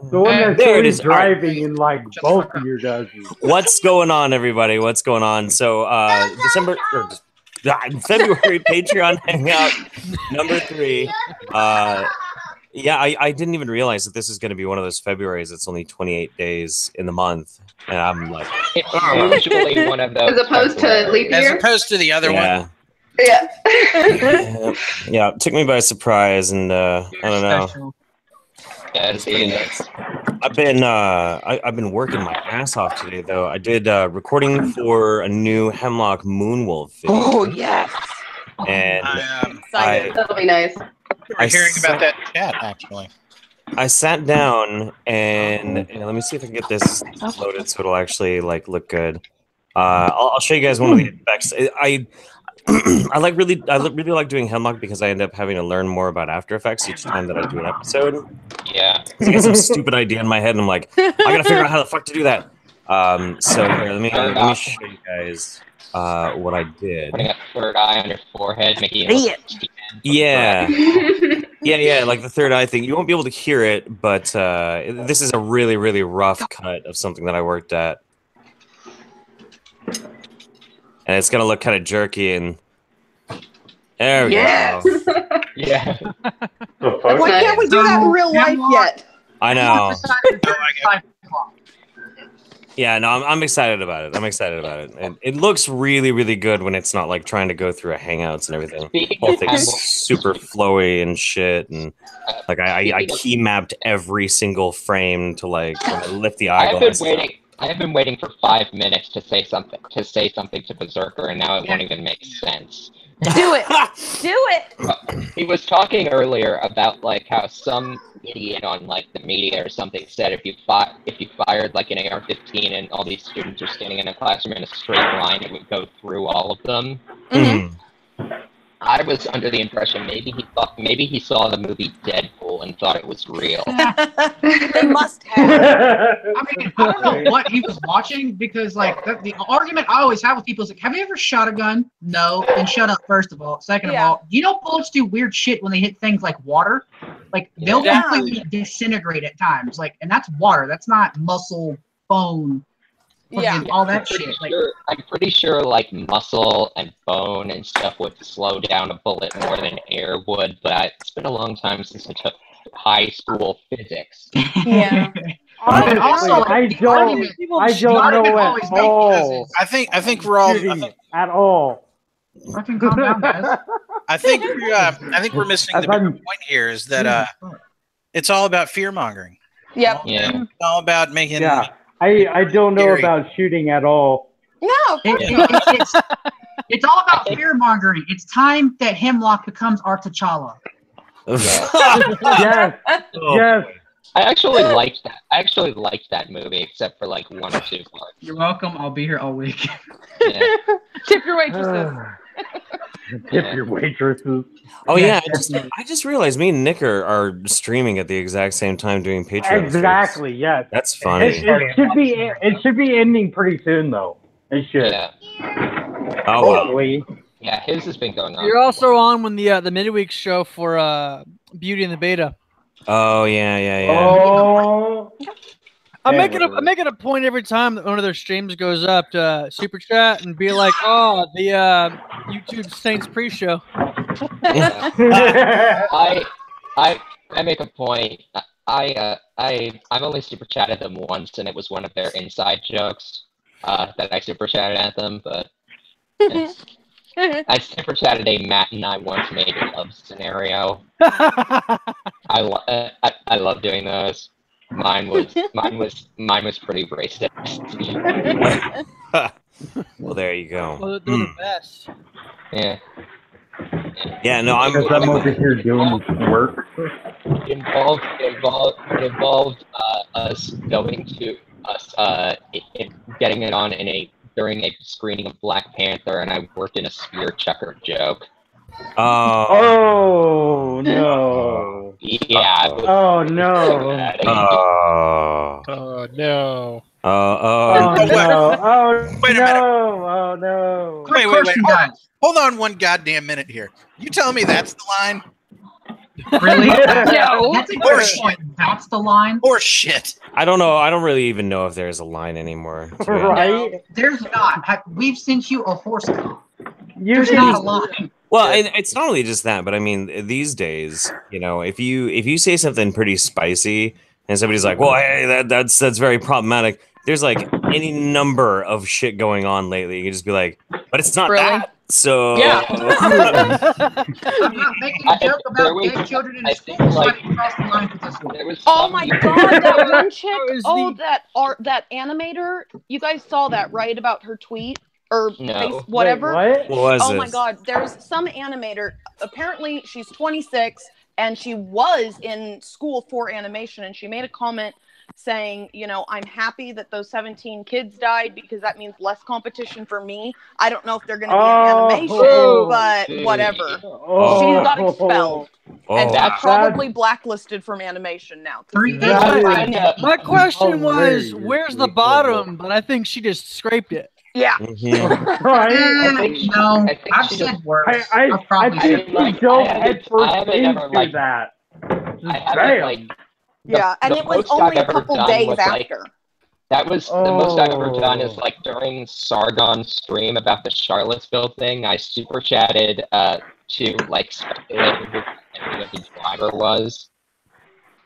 The one that's There it always is. All right. driving in like both of your dozens. What's going on, everybody? What's going on? So, February Patreon Hangout number 3. Yeah, I didn't even realize that this is going to be one of those Februarys. It's only 28 days in the month, and I'm like, it's usually one of those. As opposed to leap year? As opposed to the other one. Yeah. Yeah, it took me by surprise, and I don't know. Yeah, it's pretty nice. I've been working my ass off today, though. I did recording for a new Hemlock Moonwolf video. Oh yes. And That'll be nice. I'm hearing about that in chat, actually. I sat down and let me see if I can get this loaded so it'll actually like look good. I'll show you guys one of the effects. I really like doing Hemlock because I end up having to learn more about After Effects each time that I do an episode. Yeah. I get some stupid idea in my head and I'm like, I gotta figure out how the fuck to do that. So here, let me show you guys what I did. Putting a third eye on your forehead, making it yeah. Yeah, like the third eye thing. You won't be able to hear it, but this is a really, really rough cut of something that I worked at. And it's gonna look kind of jerky and there we go. Yeah. Why can't we do that in real life yet? I know. Yeah, no, I'm excited about it. I'm excited about it. And it looks really, really good when it's not like trying to go through a Hangouts and everything. The whole thing's super flowy and shit. And like I key mapped every single frame to like lift the eyeglass. I have been waiting for 5 minutes to say something to Berserker, and now it won't even make sense. Do it. Do it. He was talking earlier about like how some idiot on like the media or something said if you fired like an AR-15 and all these students are standing in a classroom in a straight line, it would go through all of them. Mm-hmm. I was under the impression maybe he saw the movie Deadpool and thought it was real. They must have. I mean, I don't know what he was watching because, like, the argument I always have with people is like, "Have you ever shot a gun?" No. Then shut up. First of all. Second of all, you know bullets do weird shit when they hit things like water. Like they'll completely disintegrate at times. Like, and that's water. That's not muscle, bone. All that shit. I'm pretty sure like muscle and bone and stuff would slow down a bullet more than air would, but it's been a long time since I took high school physics. Yeah. Also, I don't know at all. I think we're all at all. Fucking calm down, guys. I think we're missing the bigger point here is that it's all about fear mongering. Yep. Yeah. It's all about making. Yeah. I don't know about shooting at all. No. It's all about fear mongering. It's time that Hemlock becomes our T'Challa. Yes. Yes. I actually liked that movie, except for like 1 or 2 parts. You're welcome. I'll be here all week. Yeah. Tip your waitresses. Tip your waitresses. Oh yeah, I just realized me and Nick are streaming at the exact same time doing Patreon. Exactly. Yes. That's funny. It should be ending pretty soon though. It should. Yeah. Oh wow. Hopefully. Yeah, his has been going on. You're also on when the midweek show for Beauty and the Beta. Oh yeah. Oh. I'm making a point every time that one of their streams goes up to super chat and be like, "Oh, the YouTube Saints pre-show." I make a point. I've only super chatted them once, and it was one of their inside jokes that I super chatted at them. But I super chatted a Matt and I once made a love scenario. I love doing those. Mine was pretty racist. Well, there you go. Well, they're the best. Yeah. Yeah, no, I'm over here doing work. Involved us going to getting it on during a screening of Black Panther, and I worked in a spear chucker joke. Oh no! Yeah. Oh no! Oh no! Oh no! Wait a minute! Oh no! Wait! Hold on one goddamn minute here. You telling me that's the line? Really? No. That's a good point. That's the line. Or shit. I don't know. I don't really even know if there's a line anymore. to be honest. Right? There's not. We've sent you a horse cop. You There's can- not a line. Well, and it's not only just that, but I mean, these days, you know, if you say something pretty spicy and somebody's like, "Well, hey, that's very problematic," there's like any number of shit going on lately. You can just be like, "But it's not Really? that." So Yeah. I'm not making a joke there about was- dead children in I school, think, so like- I can cross the line with this one. There was Oh some- my god, that one chick. Is Oh, the- that animator. You guys saw that, right? About her tweet or No. whatever. Wait, what was Oh this? my god, there's some animator. Apparently, she's 26 and she was in school for animation, and she made a comment saying, you know, I'm happy that those 17 kids died because that means less competition for me. I don't know if they're going to be Oh. in animation, but whatever. Oh. She got expelled Oh, and that's- probably blacklisted from animation now. 'cause Three that's That what is- I did. My question was, Hilarious. where's the bottom? But I think she just scraped it. Yeah. mhm. Right? No, I think I've she said just- worse. I I've probably think said I mean, she dove I haven't headfirst ever, into like- that. I haven't Damn. like Yeah, and the it was most I've only a ever couple done days was, like, after. that was the most I've ever done is Oh. like during Sargon's stream about the Charlottesville thing. I super chatted to like speculate who the driver was,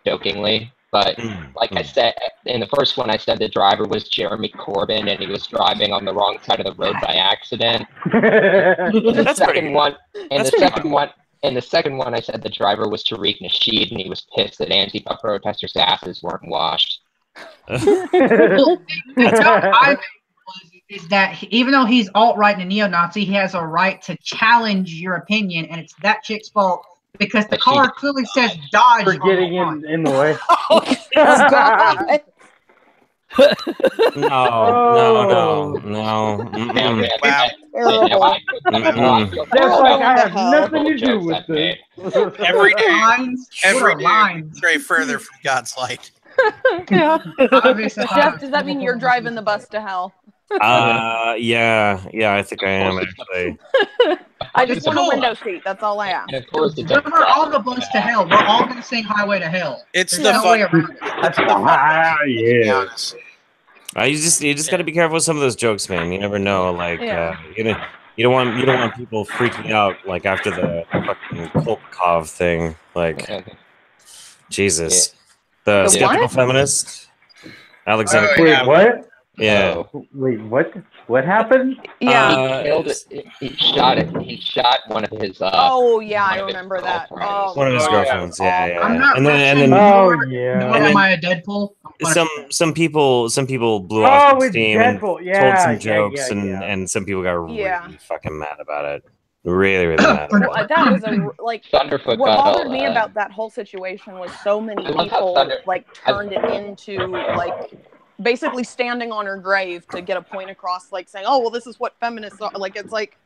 jokingly. But like I said in the first one, I said the driver was Jeremy Corbyn and he was driving on the wrong side of the road by accident. The That's second pretty- one, and that's the pretty second one, and the second one, I said the driver was Tariq Nasheed, and he was pissed that Antifa protesters' asses weren't washed. The joke I made is that even though he's alt-right and a neo-Nazi, he has a right to challenge your opinion, and it's that chick's fault because the But she- car clearly says Dodge For on the getting line. in the way. Oh god. No. Mm-mm. Yeah, Terrible. That's like I have nothing to do jokes with I've this. made. Every day, Lines? every What are day, lines? stray further from God's light. Yeah. Obviously, Jeff, does that mean you're driving the bus to hell? Yeah, I think I am actually. I just It's want a a- window seat. That's all I ask. And of course, it's We're on the bus to hell. We're all going to sing Highway to Hell. It's There's the no fun. way around it. That's the fun. Ah, To be yeah. honest. You just got to be careful with some of those jokes, man. You never know. Like, Yeah. you don't want people freaking out like after the fucking Kolkov thing. Like, Jesus, the The skeptical what? feminist, Alexander. Oh, Wait, yeah. what? Yeah. Wait, what? What happened? Yeah. He killed it. He shot it. He shot one of his. Oh yeah, one I of his remember that. girlfriends. Oh, One of his Oh, yeah. girlfriends. Yeah. I'm not And then rushing, Oh, nor- yeah. Nor And am then- I a Deadpool. some people blew off Oh, some it's steam and Deadpool. told Yeah, some yeah, jokes, yeah. and some people got really Yeah. fucking mad about it. Really mad. For About it. that was a like. Thunderfoot What got bothered all, me about that whole situation was so many I love how people Thunder- like turned it into like basically standing on her grave to get a point across, like saying, "Oh, well, this is what feminists are." Like it's like,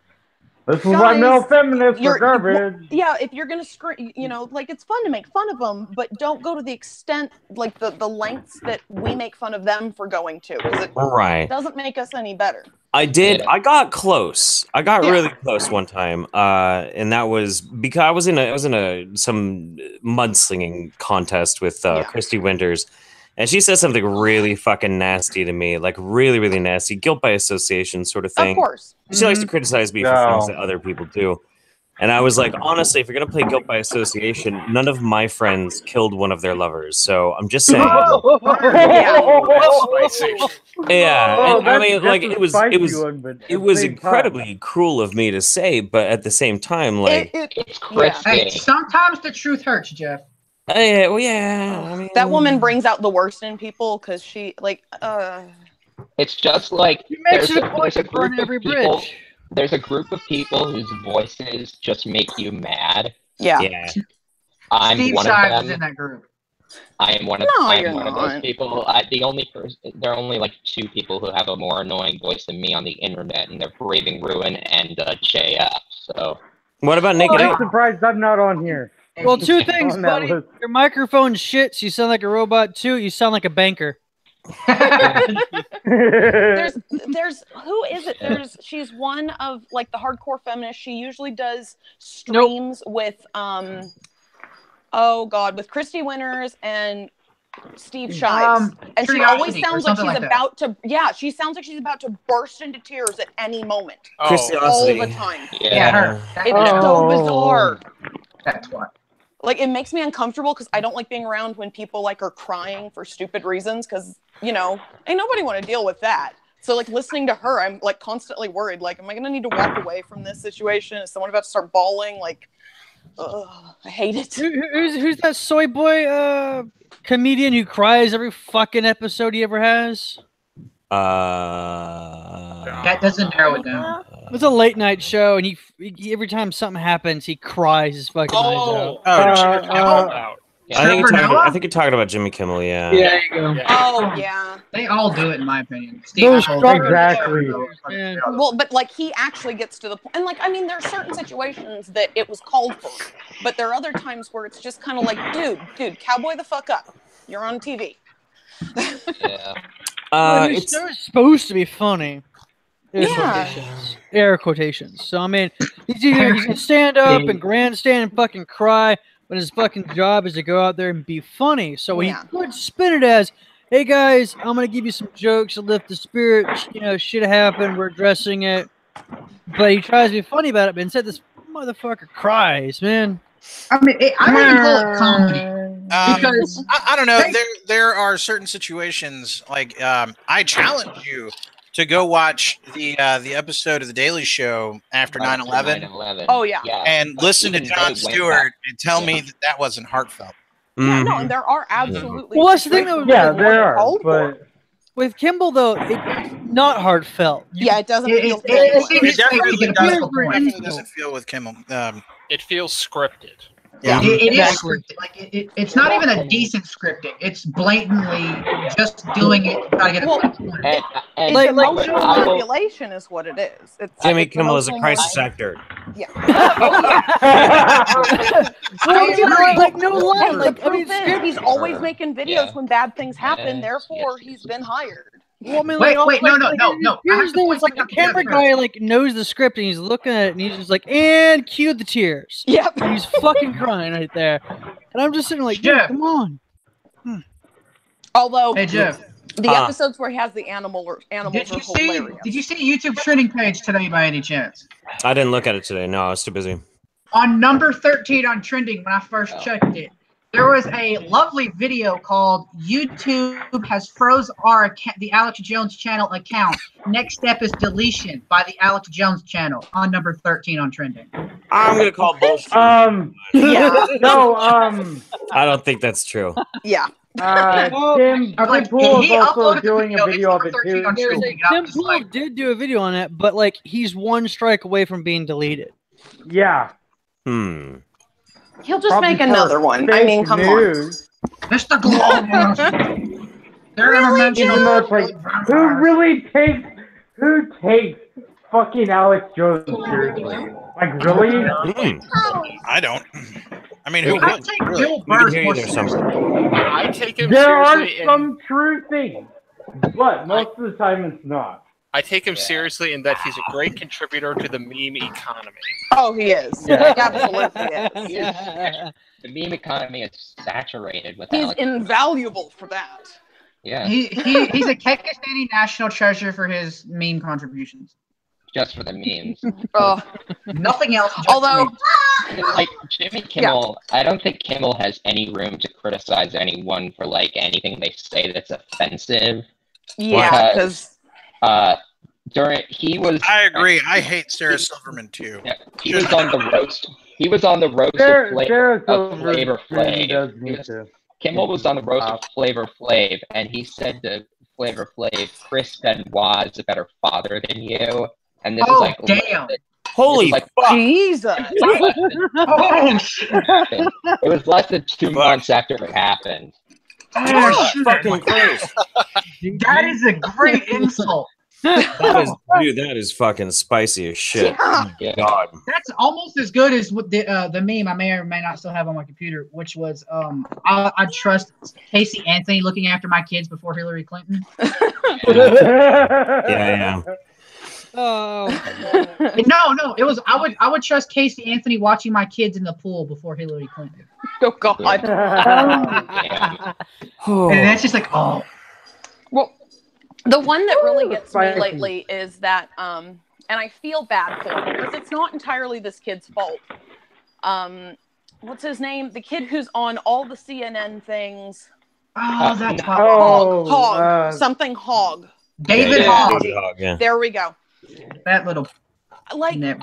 This is why Guys, male feminists are you're- garbage. yeah, if you're gonna scream, you know, like it's fun to make fun of them, but don't go to the extent, like the lengths that we make fun of them for going to, because it Right. doesn't make us any better. I did. Yeah. I got close. I got Yeah. really close one time, and that was because I was in some mudslinging contest with Yeah. Christy Winters, and she said something really fucking nasty to me, like really nasty, guilt by association sort of thing. Of course. She likes to criticize me for things that other people do. And I was like, honestly, if you're going to play guilt by association, none of my friends killed one of their lovers. So I'm just saying. Spicy. Yeah. Oh, and, I mean, that's like, a it was spicy one, but at it the was same time- incredibly cruel of me to say, but at the same time, like, It's Yeah. crispy. Hey, sometimes the truth hurts, Jeff. well, yeah. I mean, That woman brings out the worst in people because she like It's just like You makes there's it a, a point there's a to burn group every of people. bridge. There's a group of people whose voices just make you mad. yeah. yeah. I'm Steve one Shives of is them. in that group. I am one of. No, I'm you're one of those not. people. The only person. There are only like two people who have a more annoying voice than me on the internet, and they're Braving Ruin and JF. So What about Naked I'm Ape? surprised I'm not on here. Well, two things, On that buddy. list. Your microphone shits. You sound like a robot. Two, you sound like a banker. There's who is it? She's one of like the hardcore feminists. She usually does streams with Oh God, with Christy Winters and Steve Shives, and she always sounds like she's about to. Yeah, she sounds like she's about to burst into tears at any moment. All the time. Yeah, her. It's so bizarre. That's why. Like, it makes me uncomfortable because I don't like being around when people like are crying for stupid reasons because, you know, ain't nobody want to deal with that. So like listening to her, I'm like constantly worried. Like, am I going to need to walk away from this situation? Is someone about to start bawling? Like, I hate it. Who's that soy boy comedian who cries every fucking episode he ever has? That doesn't narrow it down. It's a late night show, and he every time something happens, he cries his fucking eyes out. I think you're talking about Jimmy Kimmel. Yeah. Yeah, there you go. Oh yeah. They all do it, in my opinion. Exactly. Well, but like he actually gets to the point, and like I mean, there are certain situations that it was called for, but there are other times where it's just kind of like, dude, cowboy the fuck up. You're on TV. It's supposed to be funny. Air quotations. So I mean, he's gonna stand up and grandstand and fucking cry when his fucking job is to go out there and be funny. So he could spin it as, "Hey guys, I'm gonna give you some jokes to lift the spirit. You know, shit happened. We're addressing it." But he tries to be funny about it. But instead, this motherfucker cries, man. I mean, I don't even call it comedy because I don't know. There are certain situations like I challenge you to go watch the episode of The Daily Show after 9/11. Oh yeah. And listen to Jon Stewart and tell me that wasn't heartfelt. Yeah, no, and there are absolutely. Well, that's the thing that there are, but with Kimball though, it's not heartfelt. Yeah, it doesn't feel. It definitely doesn't feel with Kimmel. It feels scripted. Yeah, it is scripted. Like it's not even a decent scripting. It's blatantly just doing it to try to get it. It's emotional manipulation is what it is. It's Jimmy Kimmel is a crisis actor. Yeah. Like no lie. Like I mean, he's always making videos when bad things happen. Therefore, he's been hired. Well, I mean, wait, like, no. It's like the camera guy like knows the script and he's looking at it and he's just like, and cue the tears. Yep. And he's fucking crying right there. And I'm just sitting like, dude, come on. Although, hey Jeff, the episodes where he has the animals are hilarious. Did you see YouTube's trending page today by any chance? I didn't look at it today. No, I was too busy. On number 13 on trending, when I first checked it, there was a lovely video called "YouTube has froze the Alex Jones channel account. Next step is deletion" by the Alex Jones channel on number 13 on trending. I'm gonna call bullshit. Yeah. No. I don't think that's true. Yeah. Tim Pool is also doing a video of it too. Tim Pool did do a video on it, but like he's one strike away from being deleted. Yeah. He'll just make another one. I mean, come on. Mr. Global. Who takes fucking Alex Jones seriously? Like, really? I don't. I mean, who I would? take Really? Bill Burr's more I take him There are seriously. some true things, but most of the time it's not. I take him seriously in that he's a great contributor to the meme economy. Oh, he is. Yeah. Absolutely is. The meme economy is saturated with He's Alex. invaluable for that. Yeah. He's a Kekistani national treasure for his meme contributions. Just for the memes. Nothing else. Although, like Jimmy Kimmel, I don't think Kimmel has any room to criticize anyone for like anything they say that's offensive. Yeah, because I agree. I hate Sarah Silverman too. Yeah, he was on the roast. He was on the roast of Flavor Flav. Kimmel was on the roast of Flavor Flav, and he said to Flavor Flav, "Chris Benoit is a better father than you." And this is like, damn. Holy fuck. Jesus! It was less than 2 months after it happened. Fucking Christ. That is a great insult. That is fucking spicy as shit. Yeah. God. That's almost as good as what the meme I may or may not still have on my computer, which was I trust Casey Anthony looking after my kids before Hillary Clinton. Yeah. Oh, No, it was I would trust Casey Anthony watching my kids in the pool before Hillary Clinton. Oh God. And that's just like, oh. Well, the one that really gets me lately is that, and I feel bad for him because it's not entirely this kid's fault. What's his name? The kid who's on all the CNN things. Oh, that's Hogg. Something Hogg. David Hogg. Yeah. There we go. That little. I get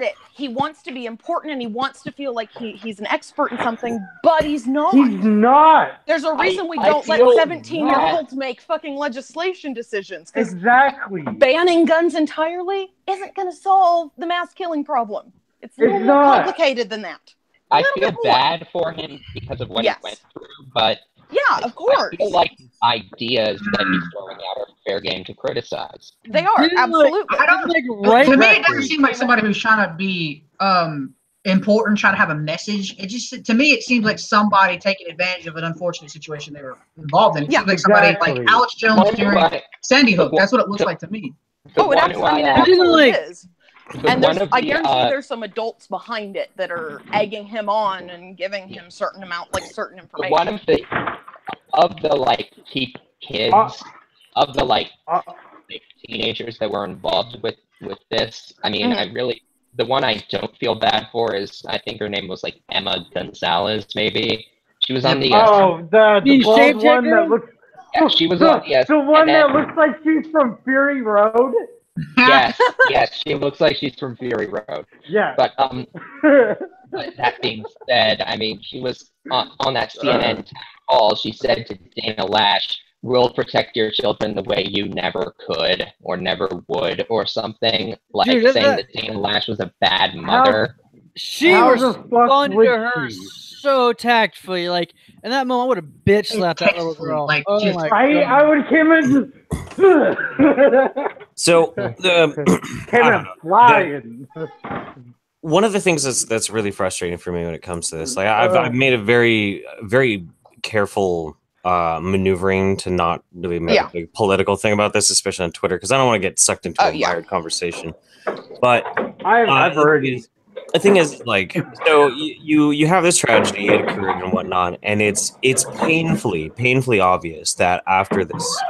it. He wants to be important and he wants to feel like he's an expert in something, but he's not. He's not. There's a reason we don't let 17-year-olds make fucking legislation decisions. Exactly. Banning guns entirely isn't going to solve the mass killing problem. It's a little more complicated than that. I feel bad for him because of what he went through, but yeah, of course. I feel like the ideas that he's throwing out are fair game to criticize. They are, absolutely. To me, it doesn't seem like somebody who's trying to be important, trying to have a message. It just, to me, it seems like somebody taking advantage of an unfortunate situation they were involved in. It seems like somebody like Alex Jones during Sandy Hook. That's what it looks like to me. Oh, it absolutely is. And I guarantee there's some adults behind it that are egging him on and giving him certain information. One of the kids, of the teenagers that were involved with this. I mean, the one I don't feel bad for is, I think her name was like Emma Gonzalez, maybe. She was on the the blonde one that looks. Yeah, she was on the one that looks like she's from Fury Road. yes, she looks like she's from Fury Road. Yeah. But but that being said, I mean, she was on that CNN town hall. She said to Dana Lash, "We'll protect your children the way you never could or never would," or something like saying that Dana Lash was a bad mother. She responded to her so tactfully, like in that moment, I would have bitch slapped that little girl. Like, oh my I would have came in. So flying. One of the things that's really frustrating for me when it comes to this, like I've made a very, very careful maneuvering to not really make a big political thing about this, especially on Twitter, because I don't want to get sucked into a wired conversation. But I've already. The thing is, like, so you have this tragedy, it occurred and whatnot, and it's painfully obvious that after this,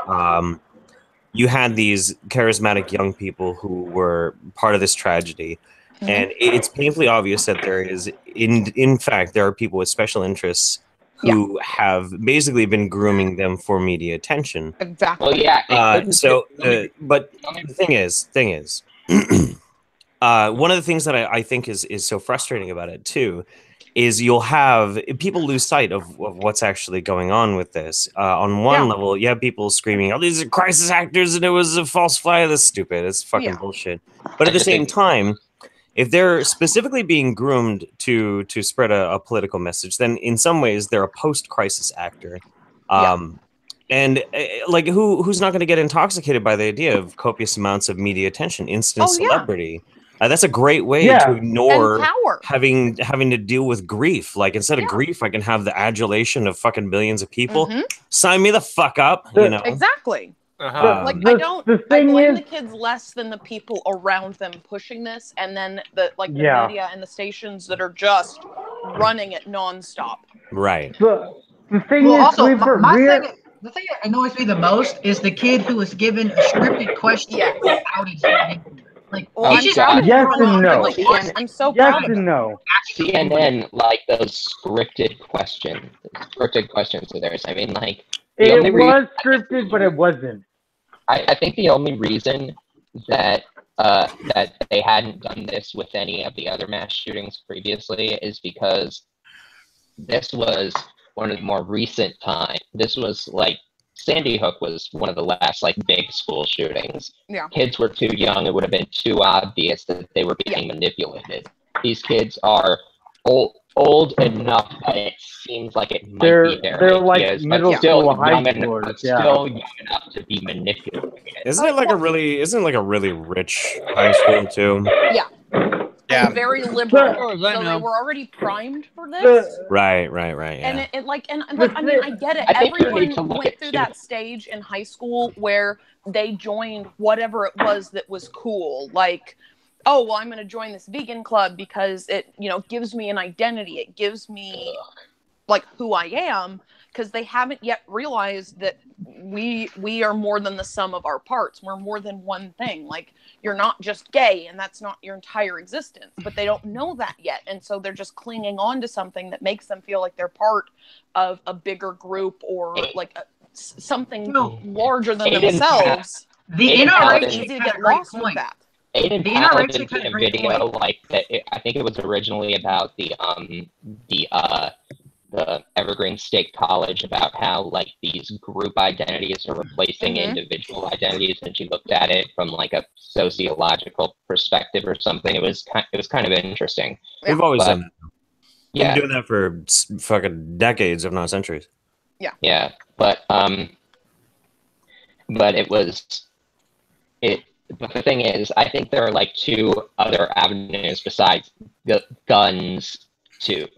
you had these charismatic young people who were part of this tragedy, and it's painfully obvious that there is, in fact, there are people with special interests who have basically been grooming them for media attention. Exactly. Well, yeah. But the thing is. One of the things that I think is so frustrating about it too is you'll have people lose sight of what's actually going on with this. On one level, you have people screaming, "Oh, these are crisis actors, and it was a false flag." That's stupid. It's fucking bullshit. But at the same time, if they're specifically being groomed to spread a political message, then in some ways they're a post-crisis actor. And like who's not going to get intoxicated by the idea of copious amounts of media attention, instant celebrity? That's a great way to ignore having to deal with grief. Like instead of grief, I can have the adulation of fucking millions of people. Sign me the fuck up, you know. Exactly. I blame the kids less than the people around them pushing this, and then the media and the stations that are just running it nonstop. Right. The thing the thing that annoys me the most is the kid who was given a scripted question without his name. Like, yes and no. I'm so proud of and no. CNN, like those scripted questions of theirs. I mean, like it was scripted, but it wasn't. I think the only reason that they hadn't done this with any of the other mass shootings previously is because this was one of the more recent times. This was like Sandy Hook was one of the last like big school shootings. Yeah. Kids were too young. It would have been too obvious that they were being manipulated. These kids are old enough that it seems like it might be their they're ideas, like middle but still school, high young schoolers, still young enough to be manipulated. Isn't it like a really rich high school too? Yeah. Yeah. and very liberal. Sure, I So they know. were already primed for this. Right. Yeah. And I mean, I get it. I think you need Everyone to look went at through two- that stage in high school where they joined whatever it was that was cool. Like, oh, well, I'm going to join this vegan club because it, gives me an identity. It gives me like who I am, because they haven't yet realized that we are more than the sum of our parts. We're more than one thing. Like, you're not just gay and that's not your entire existence, but they don't know that yet. And so they're just clinging on to something that makes them feel like they're part of a bigger group or like something larger than themselves. The Aiden NRA Paladin- It's easy to had a get great lost with point. that. Aiden The Paladin NRA did had a a great video point. like that. I think it was originally about the Evergreen State College, about how like these group identities are replacing individual identities, and she looked at it from like a sociological perspective or something. It was kind of interesting. We've always But- done that. We've Yeah, been doing that for fucking decades, if not centuries. yeah, but it was it. But the thing is, I think there are like two other avenues besides guns to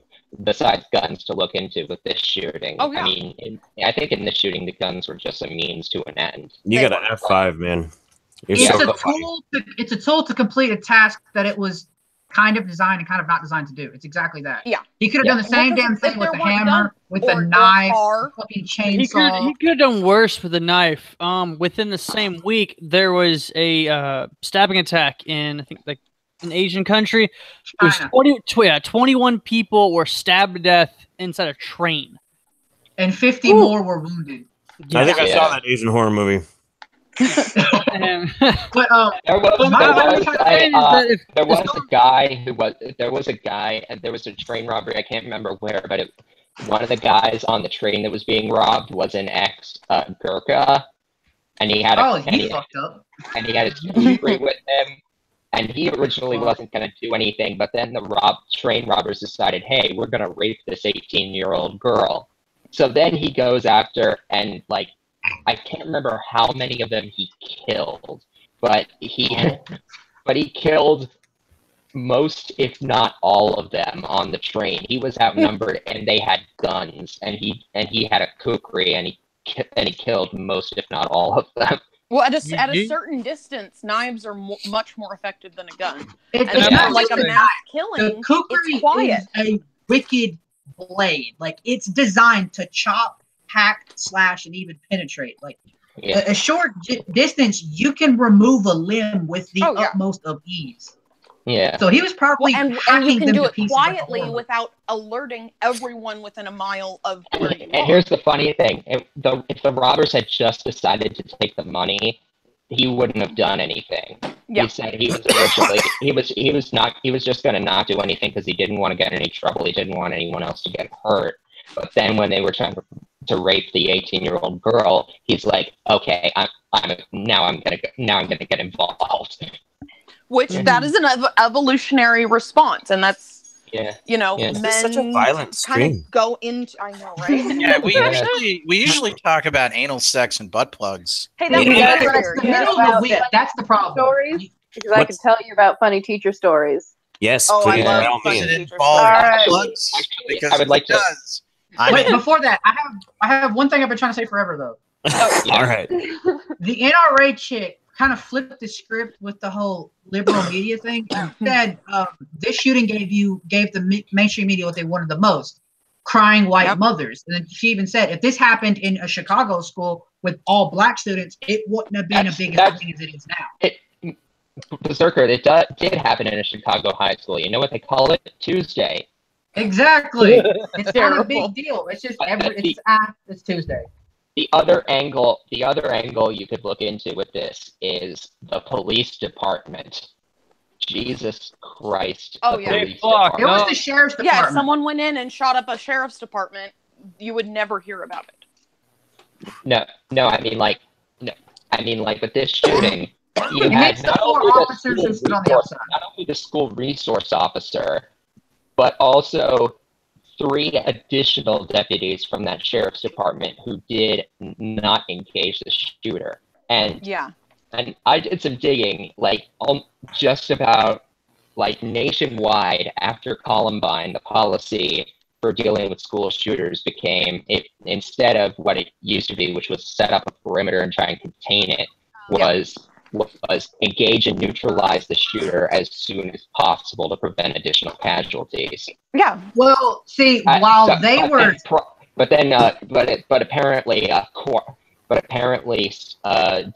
look into with this shooting. Oh, yeah. I mean, I think in this shooting, the guns were just a means to an end. You They got an were. F5, man. You're It's so a funny. tool. It's a tool to complete a task that it was kind of designed and kind of not designed to do. It's exactly that. Yeah. He could have Yeah. done the same Well, 'cause damn if thing with there the weren't hammer, guns with or the knife, car- fucking He chainsaw. could have done worse with a knife. Within the same week, there was a stabbing attack in, I think, like an Asian country. It was China. 21 people were stabbed to death inside a train. And 50 more were wounded. I think I saw Yeah. that Asian horror movie. And- But There was, My- there my- was, my- a, that if- there was a guy who was and there was a train robbery. I can't remember where, but one of the guys on the train that was being robbed was an ex Gurkha, and he had he fucked up. and he had his country with him. And he originally wasn't going to do anything, but then the train robbers decided, hey, we're going to rape this 18-year-old girl. So then he goes after, and like, I can't remember how many of them he killed, but he killed most, if not all of them on the train. He was outnumbered, and they had guns, and he had a kukri, and he killed most, if not all of them. Well, at a certain distance, knives are much more effective than a gun. It's And not like just a a mass knife. killing, The kukri it's quiet. is a wicked blade. Like, it's designed to chop, hack, slash, and even penetrate. Like, Yeah. a short distance, you can remove a limb with the utmost of ease. Yeah. So he was probably And you hacking can them do to it pieces like a quietly horror. without alerting everyone within a mile of where you And are. here's the funny thing: if the robbers had just decided to take the money, he wouldn't have done anything. Yeah. He said he was originally he was just going to not do anything because he didn't want to get in any trouble. He didn't want anyone else to get hurt. But then when they were trying to rape the 18-year-old girl, he's like, okay, I'm gonna get involved. Which that is an evolutionary response, and that's Yeah. men It's such a violent kind stream. of go into. I know, right? Yeah, we usually talk about anal sex and butt plugs. Hey, that's Yeah, weird. that's the middle of the week. That's the problem. Stories? Because I can tell you about funny teacher stories. Yes, Oh, I please, love by all funny means. Does it teacher involve stories. All right. plugs? Actually, Because I would like it to. does. I Wait, mean, before that, I have one thing I've been trying to say forever though. All right. The NRA chick kind of flipped the script with the whole liberal media thing and said this shooting gave the mainstream media what they wanted the most, crying white mothers. And then she even said if this happened in a Chicago school with all black students, it wouldn't have been as big a thing as it is now. Berserker, it did happen in a Chicago high school. You know what they call it? Tuesday. Exactly. It's not a Terrible. big deal. It's just But it's Tuesday. The other angle you could look into with this is the police department. Jesus Christ. Oh, the yeah. police It was department. the sheriff's Yeah, if department. someone went in and shot up a sheriff's department, you would never hear about it. No, I mean like with this shooting, you It had makes the not four only officers who stood on the outside. not only the school resource officer, but also 3 additional deputies from that sheriff's department who did not engage the shooter. And Yeah. I did some digging, like just about like nationwide after Columbine, the policy for dealing with school shooters became, instead of what it used to be, which was set up a perimeter and try and contain it, was engage and neutralize the shooter as soon as possible to prevent additional casualties. Yeah. Well, see, while they were, but apparently,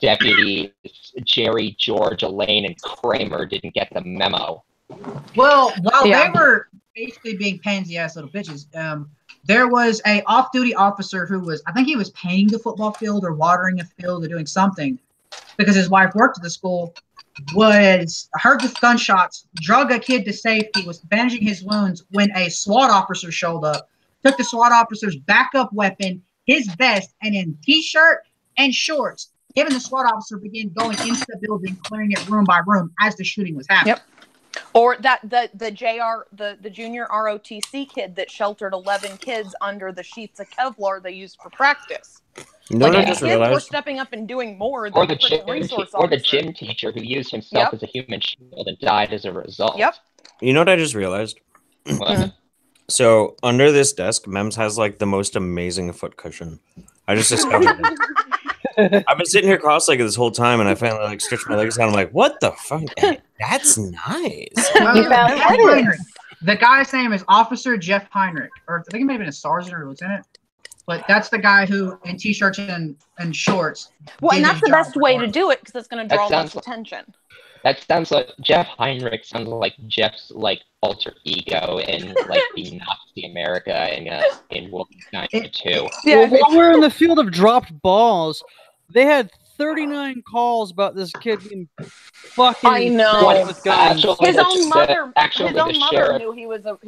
deputies Jerry, George, Elaine, and Kramer didn't get the memo. well, while they were basically being pansy-ass little bitches, there was a off-duty officer who was, I think he was painting the football field or watering a field or doing something, because his wife worked at the school, was heard the gunshots, drug a kid to safety, was bandaging his wounds when a SWAT officer showed up, took the SWAT officer's backup weapon, his vest, and in t-shirt and shorts, him and the SWAT officer began going into the building, clearing it room by room as the shooting was happening. Yep. Or the junior ROTC kid that sheltered 11 kids under the sheets of Kevlar they used for practice. Kids were stepping up and doing more than the gym teacher who used himself as a human shield and died as a result. Yep. You know what I just realized? What? So under this desk, Mems has like the most amazing foot cushion. I just discovered it. I've been sitting here cross-legged this whole time, and I finally like stretched my legs out. I'm like, what the fuck? That's nice. The guy's name is Officer Jeff Heinrich, or I think he may have been a sergeant or lieutenant. But that's the guy who, in t-shirts and shorts. Well, and that's the best way to do it because it's going to draw less attention. That sounds like Jeff Heinrich sounds like Jeff's like alter ego in like the Nazi America in Wolfenstein 2. Yeah, while we're in the field of dropped balls, they had 39 calls about this kid being fucking. I know. With guns. His own mother knew he was a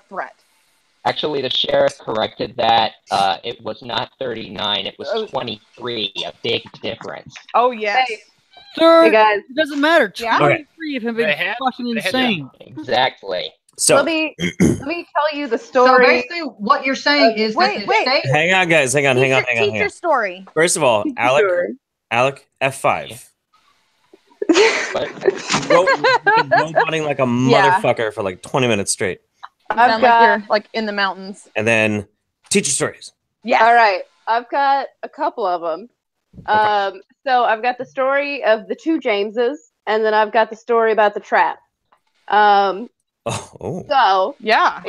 threat. Actually, the sheriff corrected that. It was not 39. It was 23. A big difference. Oh yes. Hey. Sir, Hey guys. it doesn't matter. Yeah. 23 of him being fucking insane. Exactly. So let me tell you the So story. basically, what you're saying is that the state. hang on, guys. Hang on. Teacher story. First of all, Alec, F5. Roboting like a motherfucker for like 20 minutes straight. I've got like in the mountains. And then teacher stories. Yeah. All right. I've got a couple of them. So I've got the story of the two Jameses, and then I've got the story about the trap. So yeah.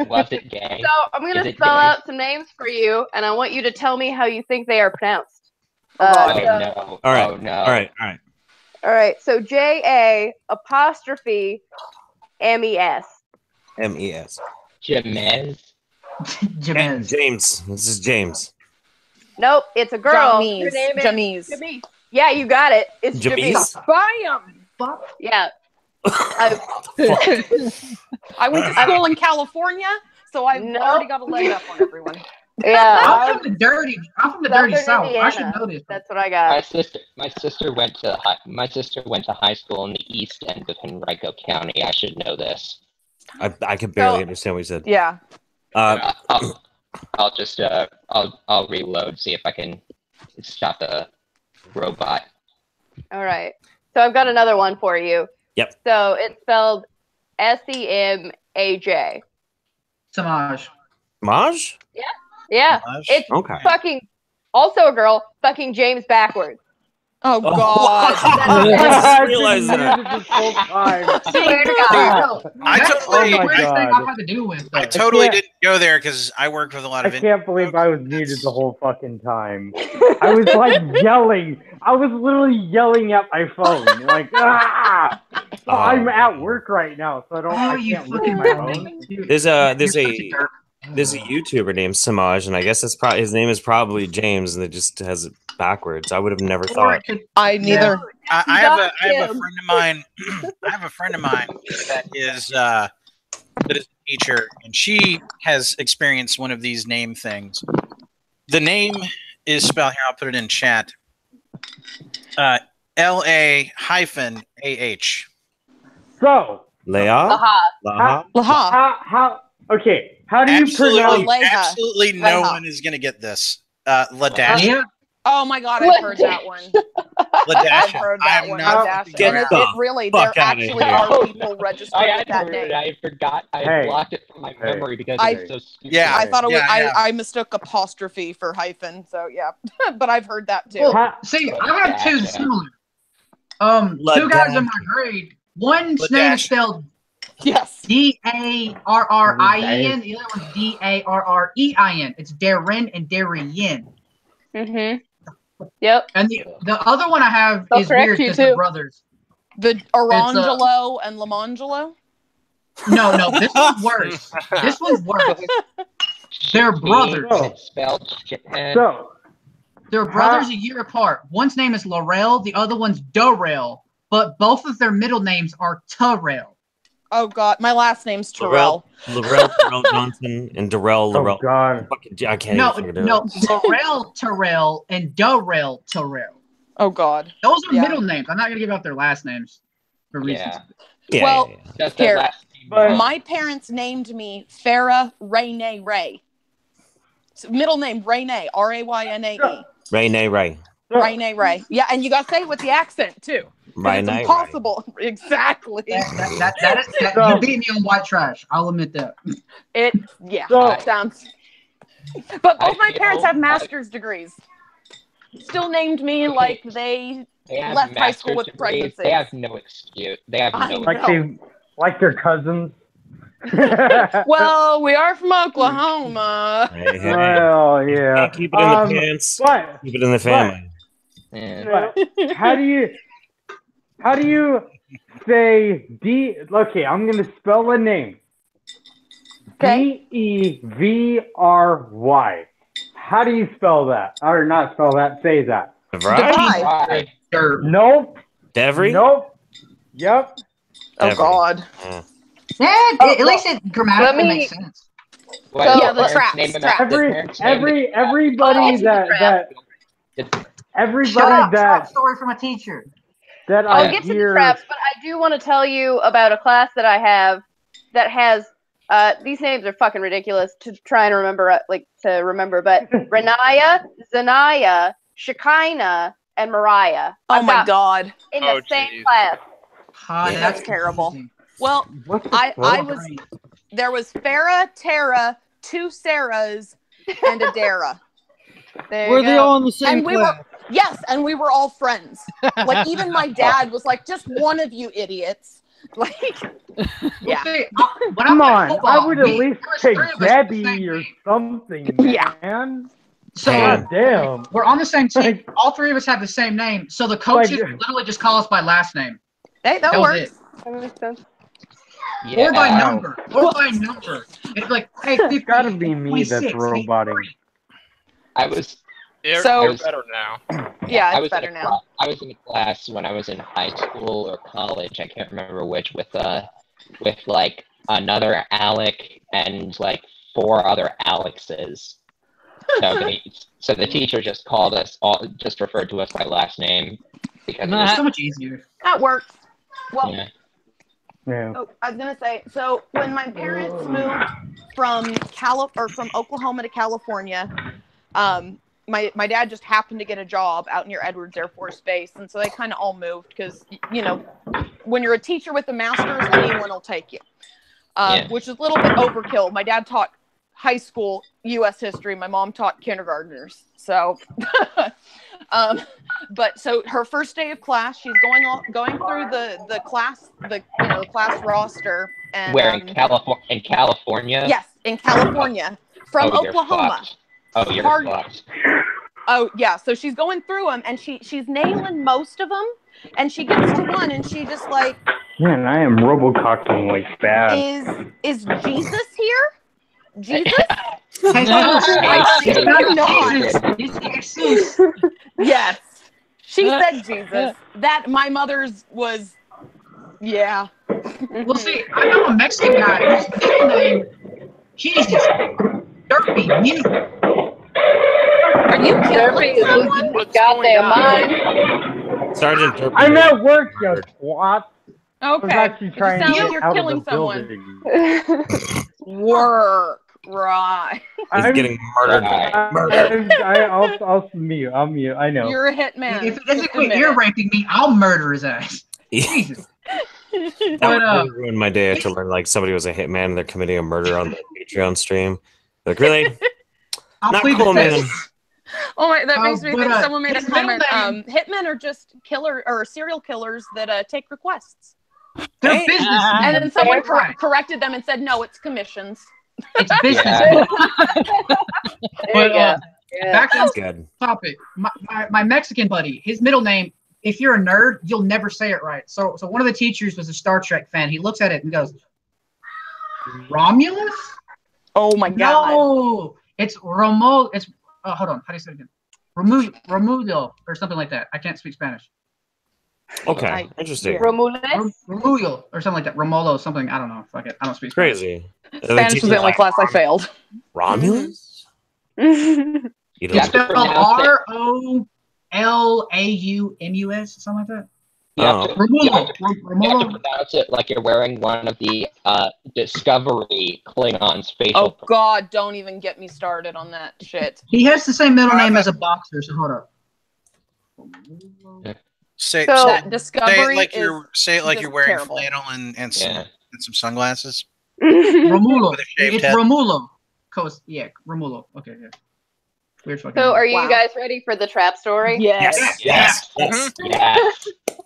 Was it gay? So I'm gonna spell out some names for you, and I want you to tell me how you think they are pronounced. No. All right. Oh, no. All right. So JA apostrophe MES. MES. Jamez. James. This is James. Nope, it's a girl. Jamise. Her name is Jamise. Jamise. Yeah, you got it. It's Jamise. Bam! Yeah. I went to school in California, so I've already got a leg up on everyone. Yeah, I'm from the dirty South. Indiana. I should know this. That's what I got. My sister went to high school in the east end of Henrico County. I should know this. I can barely understand what you said. Yeah. I'll just I'll reload, see if I can stop the robot. All right. So I've got another one for you. Yep. So it's spelled SEMAJ. Samaj. Maj? Yeah. Yeah. Samaj? It's Okay. fucking also a girl fucking James backwards. Oh God! I just realized that. Swear to God. I totally didn't go there because I worked with a lot of. I can't believe I was muted the whole fucking time. I was like yelling. I was literally yelling at my phone, like ah! Well, I'm at work right now, so I can't look at my phone. There's a YouTuber named Samaj, and I guess it's probably his name is probably James, and it just has it backwards. I would have never thought. I neither. I have a friend of mine. I have a friend of mine that is a teacher, and she has experienced one of these name things. The name is spelled here. I'll put it in chat. LA-AH. So Leah. How? Okay. How do you pronounce? Absolutely no one is going to get this. Ladash. Oh my God, I've heard that one. I've heard that one. Get And the it really, fuck there outta actually here. are people registered I with that hadn't heard name. it. I forgot. I Hey. blocked it from my memory because I- it was so stupid. Yeah. I thought it was. yeah. I mistook apostrophe for hyphen. So yeah, but I've heard that too. Well, see, I have two similar. Two guys in my grade. One's name is spelled Yes. Darrien. The other one's Darrein. It's Darren and Darien. Yep. And the other one I have They'll is correct weird you because too. they're brothers. The Orangelo and Lamangelo. No, this one's worse. This one's worse. They're brothers. Spelled shithead. So They're brothers a year apart. One's name is Laurel, the other one's Darrell, but both of their middle names are Terrell. Oh God, my last name's Terrell. Laurel Johnson and Darrell oh God. I can't No, even figure it no, out. Laurel Terrell and Darrell Terrell. Oh God. Those are Yeah. middle names. I'm not gonna give out their last names for reasons. Yeah, Well, yeah, yeah. Just their here, last name. But- my parents named me Farah Raynae Ray. So middle name Raynae, Raynae. Ray. Raynae Ray. Yeah, and you got to say it with the accent too. 'Cause Ray. It's impossible. Exactly. You beat me on white trash. I'll admit that. Sounds. But both my feel parents have like- master's degrees. Still named me like they have left high school master's with degrees. pregnancy. They have no excuse. They have I no know. excuse. Like their cousins. Well, we are from Oklahoma. Hey, hey. Well, yeah. Can't keep it in the pants. But Keep it in the family. But how do you say D? Okay, I'm gonna spell a name. Devry. How do you spell that? Or not spell that? Say that. DeVry? Nope. Devry? Nope. Yep. Oh God. Yeah, at least it grammatically makes sense. What, Yeah, the parents traps, name them traps. after their parents' name? Everybody that Story from a teacher. that I'll I get to the hear. traps, but I do want to tell you about a class that I have that has these names are fucking ridiculous to try and remember, but Renaya, Zanaya, Shekinah, and Mariah. Oh I've my got God. in the same class. Yeah, That's terrible. Well, there was Farah, Tara, two Sarahs, and a Dara. Were they all in the same And we class? were, yes, and we were all friends. Like even my dad was like, "Just one of you idiots." Like, yeah. Come on, I would at least take Debbie or something, Yeah. man. So God damn. we're on the same team. All three of us have the same name, so the coaches literally just call us by last name. Hey, that was works. it. That makes sense. Yeah. Or by number. It's like, hey, It's gotta be me that's roboting. I was. They're better now. Yeah, I it's was better in a now. I was in a class when I was in high school or college. I can't remember which. With like another Alec and like 4 other Alexes. So the teacher just called us all, just referred to us by last name because it was so much easier. That works. Well, yeah. Yeah. oh, I was gonna say. So when my parents moved from from Oklahoma to California, my dad just happened to get a job out near Edwards Air Force Base, and so they kind of all moved because when you're a teacher with a master's, anyone will take you, which is a little bit overkill. My dad taught high school U.S. history. My mom taught kindergartners. So, but so her first day of class, she's going through the class class roster. And, Where in California? Yes, in California from Oklahoma. You're fucked. Oh yeah, so she's going through them and she's nailing most of them, and she gets to one and she just like, man, I am robococking like bad. Is Jesus here? Jesus? Yes. She said Jesus. That my mother's was, yeah. Well, see, I know a Mexican guy whose middle name, Jesus, Derpy, you. Are you killing someone? Goddamn mind. Sergeant Derpy. I'm at work, you twat. Okay. I was actually trying to It sounds get like you're out killing of the someone. building. Work. Right. He's getting murdered. I'll mute. I'll mute. I know. You're a hitman. If he doesn't quit ear raping me, I'll murder his ass. Jesus. That would really ruin my day to learn like somebody was a hitman and they're committing a murder on the Patreon stream. Like, really? Not cool, man. Oh my, that makes me think someone made a comment. Hitmen are just serial killers that take requests. They're business. And then someone corrected them and said, no, it's commissions. It's business. Back to the topic. My Mexican buddy, his middle name, if you're a nerd, you'll never say it right. So one of the teachers was a Star Trek fan. He looks at it and goes, Romulus? Oh my god. No, it's Romulo. It's hold on. How do you say it again? Romulo or something like that. I can't speak Spanish. Okay, interesting. Romulo or something like that. Romulo, something. I don't know. Fuck it. I don't speak Spanish. Crazy. Spanish was the only class I failed. Romulus? It's spelled ROLAUMUS, something like that. You have to pronounce it like you're wearing one of the Discovery Klingons facial. Oh god, don't even get me started on that shit. He has the same middle name as a boxer, so hold up. Say Discovery say it like you're wearing terrible. flannel and some sunglasses. Romulo. It's head. Romulo. Yeah, Romulo. Okay, yeah. Weird fucking So, are you guys ready for the trap story? Yes. Yes.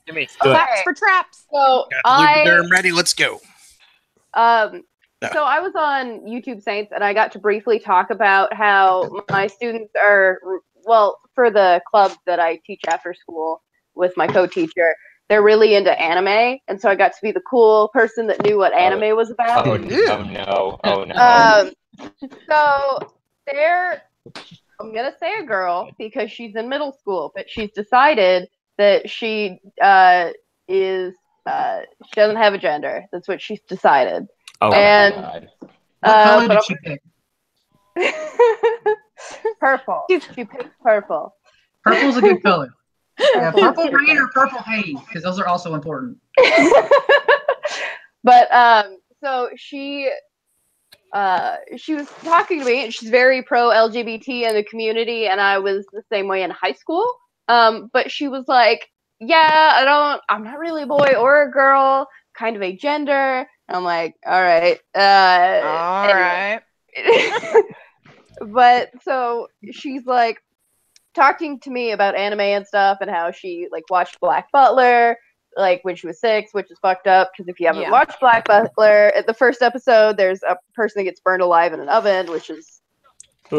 Give me claps for traps. So I'm ready. Let's go. So I was on YouTube Saints, and I got to briefly talk about how my students are, well, for the club that I teach after school with my co-teacher, they're really into anime, and so I got to be the cool person that knew what anime was about. Oh no. So I'm gonna say a girl because she's in middle school, but she's decided that she she doesn't have a gender. That's what she's decided. Oh, and what color did she pick? Purple. She picked purple. Purple's a good color. Yeah, purple rain or purple haze, because those are also important. But so she was talking to me, and she's very pro LGBT in the community, and I was the same way in high school. But she was like, "Yeah, I'm not really a boy or a girl, kind of a gender." And I'm like, "All right, all right." But so she's like talking to me about anime and stuff, and how she like watched Black Butler like when she was 6, which is fucked up because if you haven't watched Black Butler, at the first episode, there's a person that gets burned alive in an oven, which is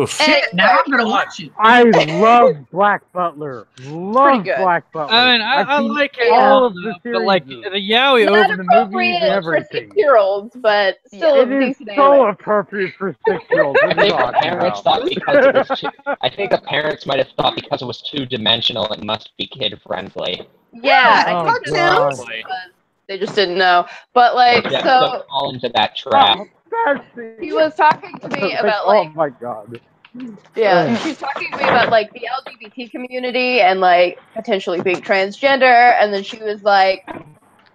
shit. Now I'm gonna watch it. I love Black Butler. Love Black Butler. I mean, I like it all of the series, but like the yaoi not over the movies and appropriate for everything. 6-year-olds, but still it is so appropriate for 6-year-olds. I think the parents thought because it was I think the parents might have thought because it was 2-dimensional, it must be kid friendly. Yeah, I think cartoons. They just didn't know. But like, Yeah, so don't fall into that trap. he was talking to me about like, oh my god. yeah, she's talking to me about like the LGBT community and like potentially being transgender, and then she was like,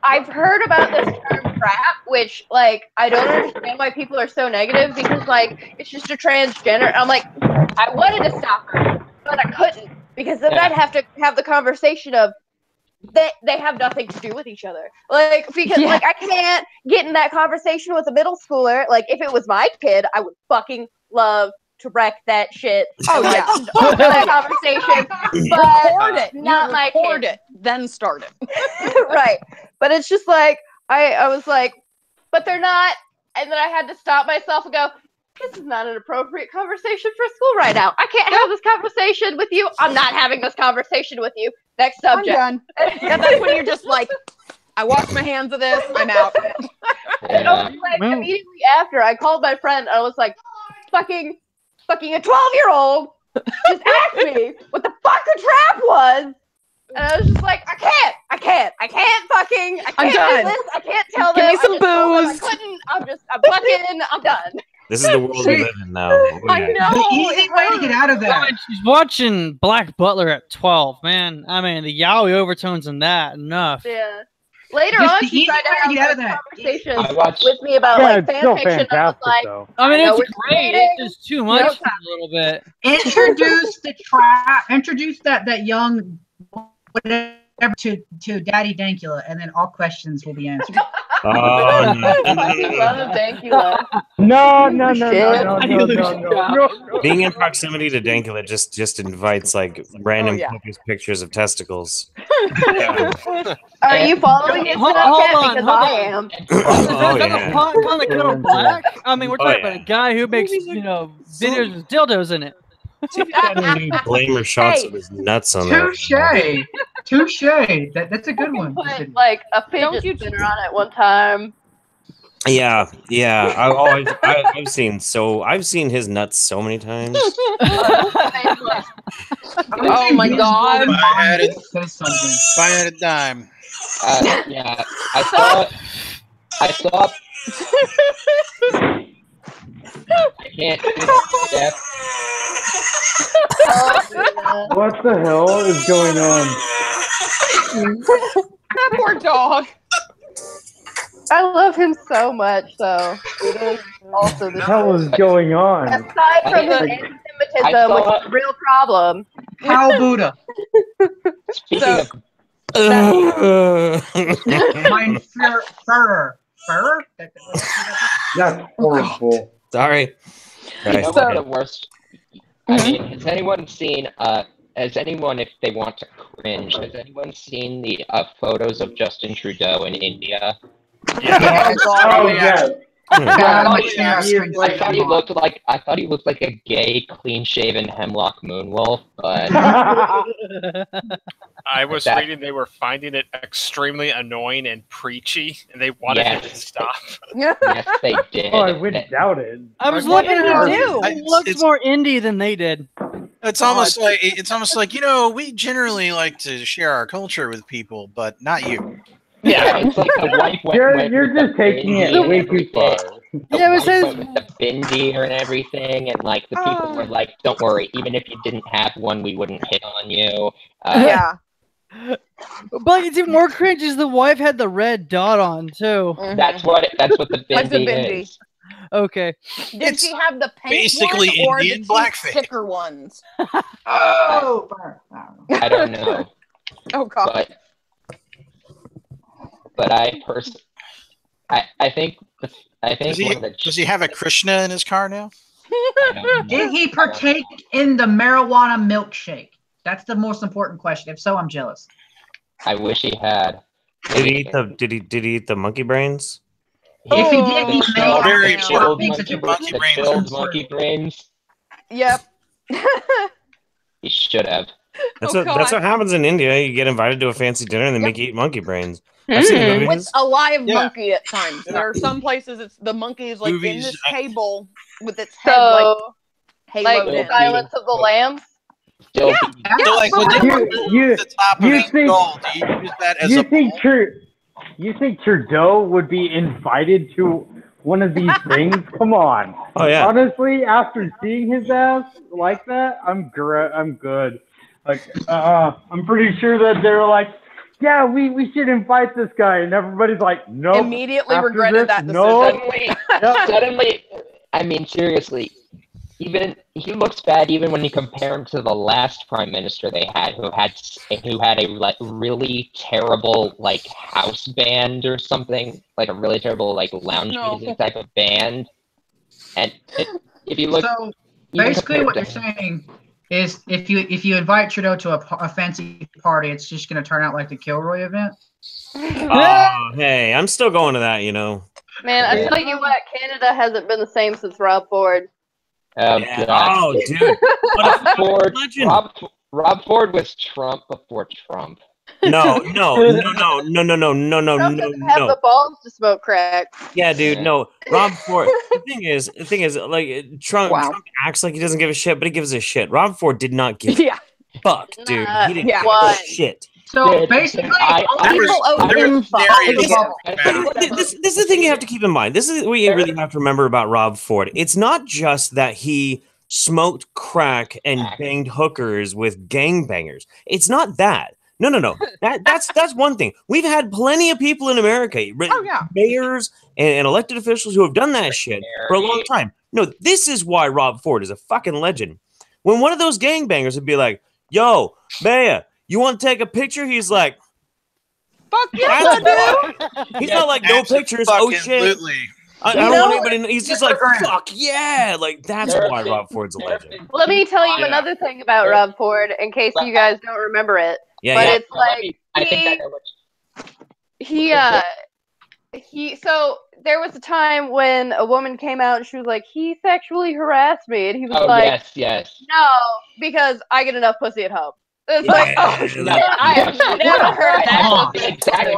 I've heard about this term trap, which like I don't understand why people are so negative because like it's just a transgender. And I'm like, I wanted to stop her, but I couldn't because then I'd have to have the conversation of they have nothing to do with each other. Like because like I can't get in that conversation with a middle schooler. Like if it was my kid, I would fucking love to wreck that shit. Oh yeah, that conversation. But record it, not my record kid. it, then start it. Right, but it's just like I was like, but they're not. And then I had to stop myself and go, this is not an appropriate conversation for school right now. I can't have this conversation with you. I'm not having this conversation with you. Next subject. I'm done. Yeah, that's when you're just like, I wash my hands of this. I'm out. And I was like, immediately after, I called my friend. I was like, fucking a 12-year-old just asked me what the fuck a trap was. And I was just like, I can't fucking, I'm done. do this. I can't tell Give them. me some booze. I'm done. This is the world we live in now. I know. The easy way to get out of that. She's watching Black Butler at 12, man. I mean, the yaoi overtones in that enough. Yeah. Later Just on, the she tried to easy way to get out have of that. conversations I watched. with me about Yeah, like it's fan still fiction. I was fantastic like, though. I mean, I know it's we're great. dating. It's just too much for a little bit. Introduce that young whatever to Daddy Dankula, and then all questions will be answered. Dankula. No. Being in proximity to Dankula just invites like random yeah. copious pictures of testicles. Are you following his Hold Snapchat? on, Because hold I on. am. Oh Is that yeah. a pot on the kettle black? I mean, we're Oh, talking yeah. about a guy who makes videos with dildos in it. See if you got any blamer shots of his nuts on there. Touche. That's a good one. Put like a fidget spinner on it one time. Yeah. I've seen his nuts so many times. Oh my god. If I had a dime. Yeah, I saw. I can't do Steph. What the hell is going on? That poor dog. I love him so much, so it is also What the the hell is going on? aside from his anti-Semitism, which is a real problem. How Buddha? Speaking of, Mein Führer. Führer? That's horrible. Sorry. you know what's the worst? I mean, has anyone seen? Has anyone, if they want to cringe, has anyone seen the photos of Justin Trudeau in India? Yeah. Oh yeah. I thought he looked like a gay, clean-shaven hemlock moonwolf, but I was reading they were finding it extremely annoying and preachy, and they wanted him to stop. yes, they did. Oh, I wouldn't doubt it. I was What looking did at he it. do? It looks more indie than they did. It's almost like we generally like to share our culture with people, but not you. Yeah, it's like the wife went You're just taking it way too far. Yeah, it says with the bindi and everything, and like the people were like, "Don't worry, even if you didn't have one, we wouldn't hit on you." Yeah. But it's even more cringe is the wife had the red dot on too. That's what the That's the bindi bindi. is. Okay. Did she have the pink basically one or Indian the blackface. sticker ones? Oh, I don't know, Oh god. but I think Does he have a Krishna in his car now? Did he partake in the marijuana milkshake? That's the most important question. If so, I'm jealous. I wish he had. Did he eat the monkey brains? If he did, he may very have chilled being such a monkey brains. Chilled monkey brains. Yep. He should have. That's Oh, that's God. what happens in India. You get invited to a fancy dinner and they make you eat monkey brains. I've seen With movies. a live Yeah. monkey at times. Yeah. There are some places it's the monkey is like in Movies, this table with its head like So, like haloed in. Silence of the Lambs. Still, Yeah. So, like, when they You- remove the top of you his think- skull, do you use that as You a think bowl? you think Trudeau would be invited to one of these things? Come on. Oh yeah. Honestly, after seeing his ass like that, I'm good. Like, I'm pretty sure that they're like, yeah, we should invite this guy, and everybody's like, no. Immediately regretted that decision. Suddenly, I mean, seriously, even he looks bad even when you compare him to the last prime minister they had, who had a like really terrible like house band or something, like a really terrible like lounge music type of band. And if you look, So basically, what you're saying is if you invite Trudeau to a fancy party, it's just going to turn out like the Kilroy event. Oh, hey, I'm still going to that. You know. Man, I tell you what, Canada hasn't been the same since Rob Ford. Yeah. God. Oh, dude. What a Ford, legend. Rob Ford was Trump before Trump. No. Trump doesn't have the balls to smoke crack. Yeah, dude. No, Rob Ford. The thing is, like Trump acts like he doesn't give a shit, but he gives a shit. Rob Ford did not give a fuck, dude. He didn't give a shit. So basically, This is the thing you have to keep in mind. This is what you really have to remember about Rob Ford. It's not just that he smoked crack and banged hookers with gangbangers. It's not that. No. That's one thing. We've had plenty of people in America, mayors and elected officials who have done that shit for a long time. No, this is why Rob Ford is a fucking legend. When one of those gangbangers would be like, "Yo, Maya, you want to take a picture?" He's like, "Fuck yeah, dude." He's not like, "No pictures." Oh shit. I don't want anybody. He's just like, "Fuck yeah!" Like that's why Rob Ford's a legend. Let me tell you another thing about Rob Ford, in case you guys don't remember it. It's like So there was a time when a woman came out and she was like, "He sexually harassed me," and he was like, yes. "No, because I get enough pussy at home." It's like, I have never heard that. Exact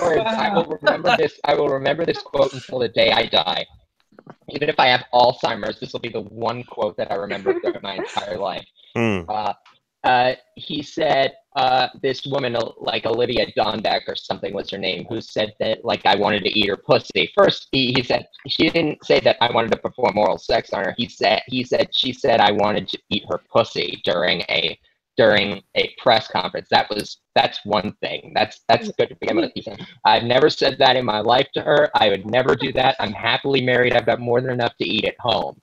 words. I will remember this quote until the day I die. Even if I have Alzheimer's, this will be the one quote that I remember throughout my entire life. He said, this woman, like Olivia Donbeck or something was her name, who said that, like, I wanted to eat her pussy. First, he said, she didn't say that I wanted to perform oral sex on her. She said I wanted to eat her pussy during a press conference. That's one thing. That's good to begin with. He said, I've never said that in my life to her. I would never do that. I'm happily married. I've got more than enough to eat at home.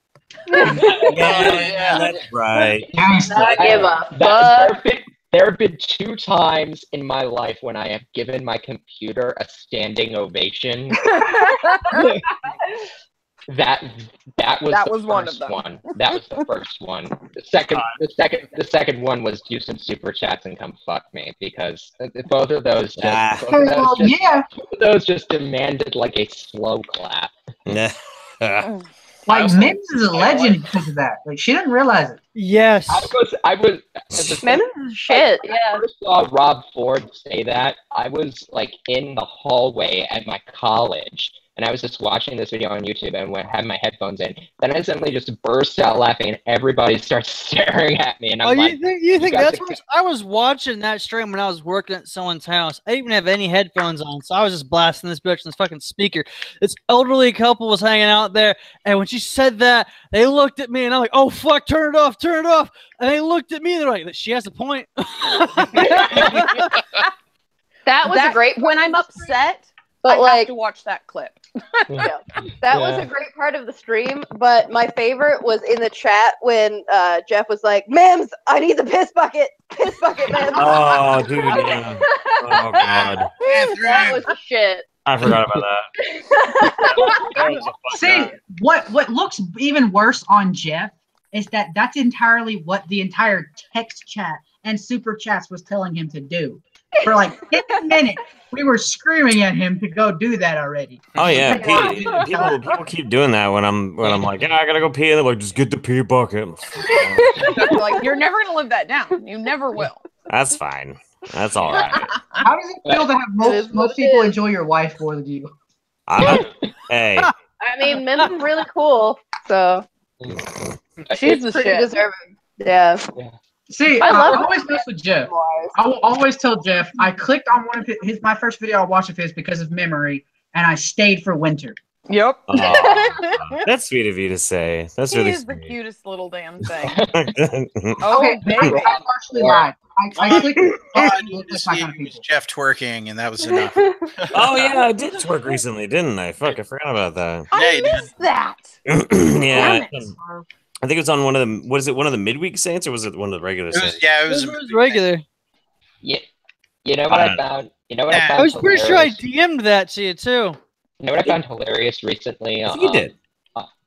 Yeah, that's right. I give a fuck. There have been 2 times in my life when I have given my computer a standing ovation. That was one of them. That was the first one. The second one was do some super chats and come fuck me, because both of those just demanded like a slow clap. Like Mims is a legend because of that. Like she didn't realize it. Yes. I was Mims is shit. When I first saw Rob Ford say that, I was like in the hallway at my college, and I was just watching this video on YouTube and had my headphones in. Then I suddenly just burst out laughing, and everybody starts staring at me. And I'm like, you think that's what I was watching that stream when I was working at someone's house. I didn't even have any headphones on, so I was just blasting this bitch in this fucking speaker. This elderly couple was hanging out there, and when she said that, they looked at me, and I'm like, "Oh fuck, turn it off, turn it off!" And they looked at me, and they're like, "She has a point." That was a great. When I'm upset, but I have to watch that clip. That was a great part of the stream, but my favorite was in the chat when Jeff was like, "Mims, I need the piss bucket, Mims." Oh, dude, yeah. Oh god, that was the shit. I forgot about that. See, what looks even worse on Jeff is that that's entirely what the entire text chat and super chats was telling him to do. For like 10 minutes, we were screaming at him to go do that already. Oh yeah, people keep doing that when I'm like, "Yeah, I gotta go pee." They're like, "Just get the pee bucket." Like, you're never gonna live that down. You never will. That's fine. That's all right. How does it feel to have most people enjoy your wife more than you? Hey. I mean, Mims is really cool, so she's the pretty shit. deserving. Yeah. See, I always mess with Jeff. I will always tell Jeff, I clicked on one of my first video I watched of his because of memory, and I stayed for winter. Yep. That's sweet of you to say. That's really He's sweet. the cutest little damn thing. Okay, baby. I partially lied. I clicked It was Jeff twerking, and that was enough. Oh yeah, I did twerk recently, didn't I? Fuck, I forgot about that. I missed that. Yeah. I think it was on one of the. Was it one of the midweek saints, or was it one of the regular saints? It was regular. Yeah. You know what I found? You know what I found? I was pretty sure I DM'd that to you too. You know what I found hilarious recently? You did.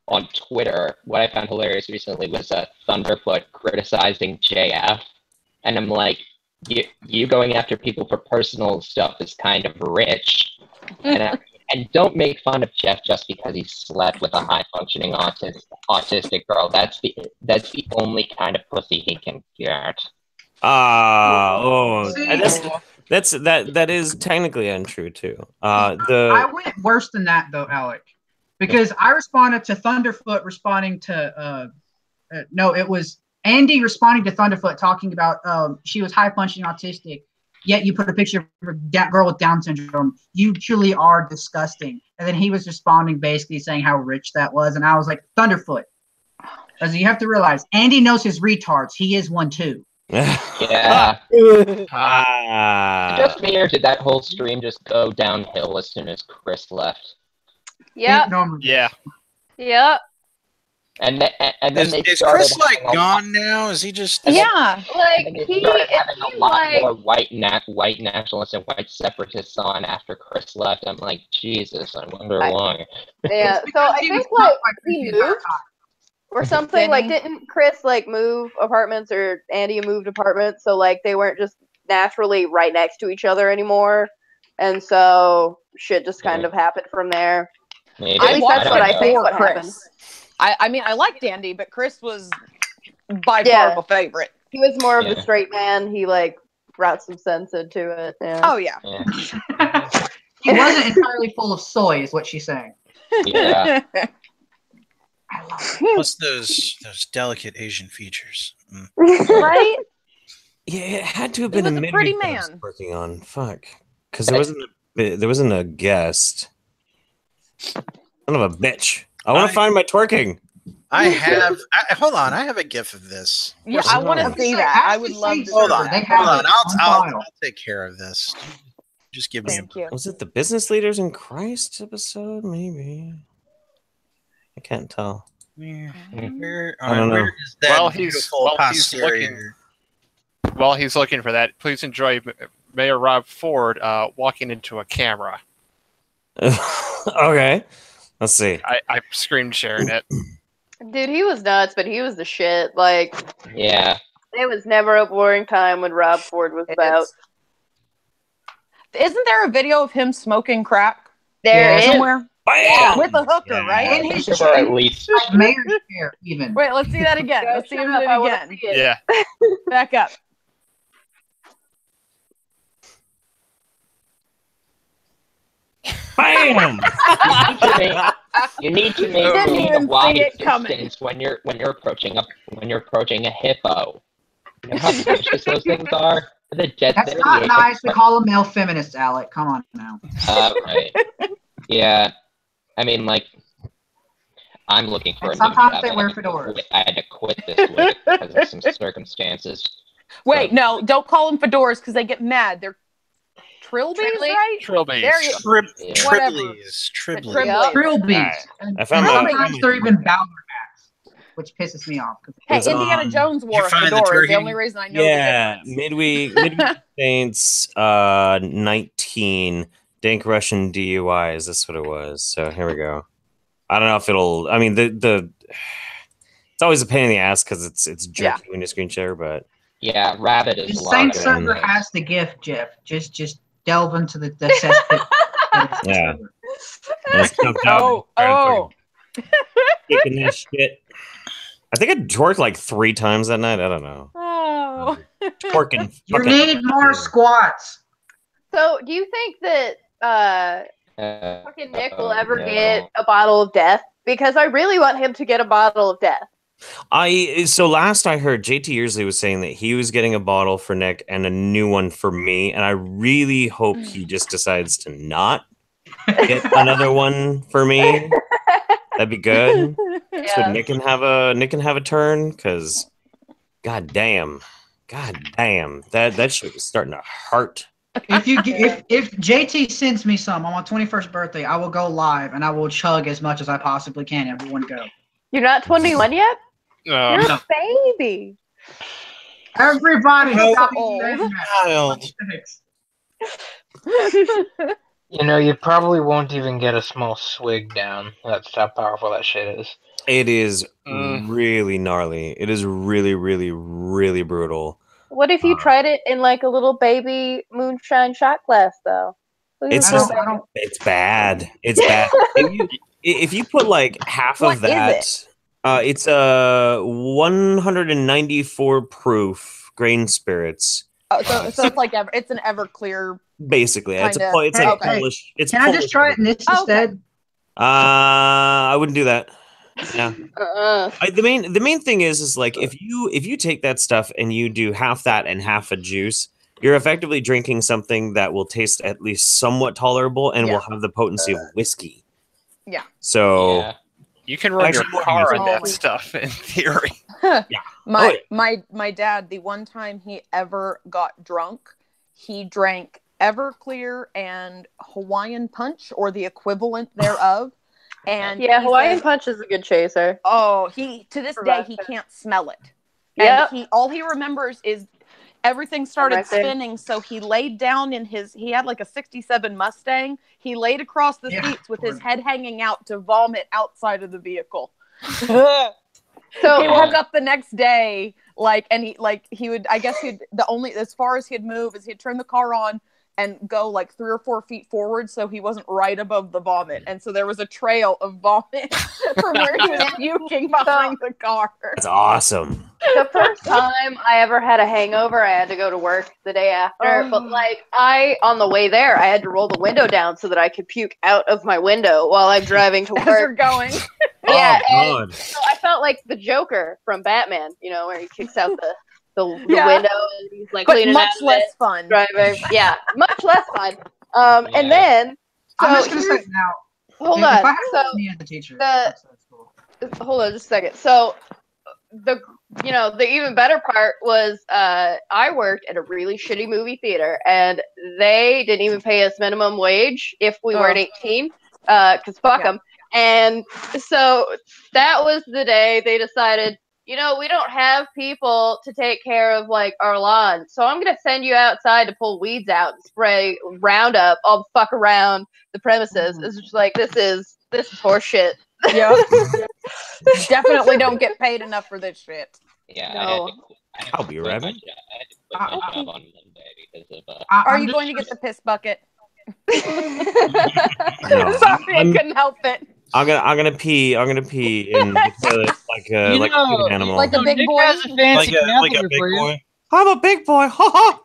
On Twitter, what I found hilarious recently was Thunderfoot criticizing JF, and I'm like, you going after people for personal stuff is kind of rich, and don't make fun of Jeff just because he slept with a high functioning autistic girl. That's the only kind of pussy he can get. That is technically untrue too. I went worse than that though, Alec, because I responded to Thunderfoot responding to no, it was Andy responding to Thunderfoot talking about she was high functioning autistic, yet you put a picture of that girl with Down syndrome. You truly are disgusting. And then he was responding basically saying how rich that was, and I was like, Thunderfoot, as you have to realize, Andy knows his retards. He is one too. Yeah. Ah. Just me, or did that whole stream just go downhill as soon as Chris left? Yep. Yeah. Yep. And then they Is started Chris like having a gone now? Is he just? Yeah. Like And they he, started it having a seemed lot like more white nationalists and white separatists on after Chris left. I'm like, Jesus, I wonder why. yeah. So I think like he moved or something. Like didn't Chris like move apartments or Andy moved apartments? So like they weren't just naturally right next to each other anymore, and so shit just kind of happened from there. Maybe. At least that's what I think. What Chris. happened? I mean, I liked Andy, but Chris was by far the favorite. He was more of the straight man. He like brought some sense into it. Yeah. Oh yeah. He wasn't entirely full of soy, is what she's saying. Yeah. Plus those delicate Asian features. Right? Yeah, it had to have He been was a a pretty midweek that I was man. working on. Fuck, because there wasn't a guest. Son of a bitch! I want to find my twerking. I have. Hold on, I have a GIF of this. Yeah, I want to see that. I would love to. Hold on, see that. hold on. I'll take care of this. Just give me. Thank you. Was it the Business Leaders in Christ episode? Maybe. I can't tell. Where I don't know. is that beautiful posterior? While he's looking for that, please enjoy Mayor Rob Ford walking into a camera. Okay. Let's see. I'm screen sharing it. Dude, he was nuts, but he was the shit. Like, yeah. It was never a boring time when Rob Ford was about. Isn't there a video of him smoking crack? There is. Somewhere? Yeah. With a hooker, right? In his Or at least. mayor's chair, even. Wait, let's see that again. Let's see him do it again. Yeah. Back up. Bam! You need to maintain a wide distance when you're approaching a hippo. You know how vicious those things are. That's not nice to call them male feminists, Alec. Come on now. Right. Yeah. I mean, like, I'm looking for. And sometimes they wear fedoras. I had to quit this week because of some circumstances. Wait, no, don't call them fedoras because they get mad. They're trilbies, right? Trilbies. There you Trilbies. I found Sometimes they're even Bowser hats, which pisses me off. Hey, Indiana Jones wore a fedora. The only reason I know. Yeah, midweek Saints 19 Dank Russian DUIs. That's what it was. So here we go. I don't know if it'll. I mean, the it's always a pain in the ass because it's jerky when you screen share, but yeah, Rabbit is. The Saint server has the gift, Jeff. Just delve into the cesspit. Yeah. Kicking that shit. I think I twerked like 3 times that night. I don't know. Oh. Twerking. You need more squats. So, do you think that fucking Nick will ever get a bottle of death? Because I really want him to get a bottle of death. So last I heard, JT Yearsley was saying that he was getting a bottle for Nick and a new one for me, and I really hope he just decides to not get another one for me. That'd be good. Yeah. So Nick can have a turn, because god damn, that shit was starting to hurt. If JT sends me some on my 21st birthday, I will go live and I will chug as much as I possibly can. Everyone go. You're not 21 yet? No. You're a baby. Everybody stop Child. You know, you probably won't even get a small swig down. That's how powerful that shit is. It is really gnarly. It is really, really, really brutal. What if you tried it in like a little baby moonshine shot glass, though? It's bad. It's bad. If you put like half of that, it's a 194 proof grain spirits. Oh, so it's like it's an Everclear. Basically, it's like Polish. It's Can I just try it in this instead? I wouldn't do that. Yeah. The main thing is like if you take that stuff and you do half that and half a juice, you're effectively drinking something that will taste at least somewhat tolerable and will have the potency of whiskey. Yeah. So You can run Actually, your car on that Oh. stuff in theory. My dad, the one time he ever got drunk, he drank Everclear and Hawaiian Punch or the equivalent thereof. And Yeah, he Hawaiian says, Punch is a good chaser. oh, he to this day he can't smell it. And Yep. all he remembers is everything started right there. spinning, so he laid down in he had like a 67 Mustang. He laid across the seats with his head hanging out to vomit outside of the vehicle. So he woke up the next day, he would, I guess as far as he'd move is he'd turn the car on and go like 3 or 4 feet forward so he wasn't right above the vomit. And so there was a trail of vomit from where he was puking behind the car. That's awesome. The first time I ever had a hangover, I had to go to work the day after. But on the way there, I had to roll the window down so that I could puke out of my window while I'm driving to work. As you're going. Yeah, Oh, and God. so I felt like the Joker from Batman, where he kicks out the Yeah. window and he's like But cleaning much out less fun. driving. Yeah, much less fun. And then I'm just gonna say now. hold if on. I So had me as a teacher, hold on just a second. So the even better part was I worked at a really shitty movie theater and they didn't even pay us minimum wage if we weren't 18 because fuck them. And so that was the day they decided, we don't have people to take care of like our lawn, so I'm gonna send you outside to pull weeds out and spray Roundup all the fuck around the premises. It's just like this is horse shit. Yep. Definitely don't get paid enough for this shit. Yeah, No. I'll be right back. I had to quit my job on Monday because of. Are you going to get the piss bucket? No, Sorry, I couldn't help it. I'm gonna pee in the toilet like an animal. Like a big Nick boy. has a fancy like a catheter big for you. boy. I'm a big boy. Ha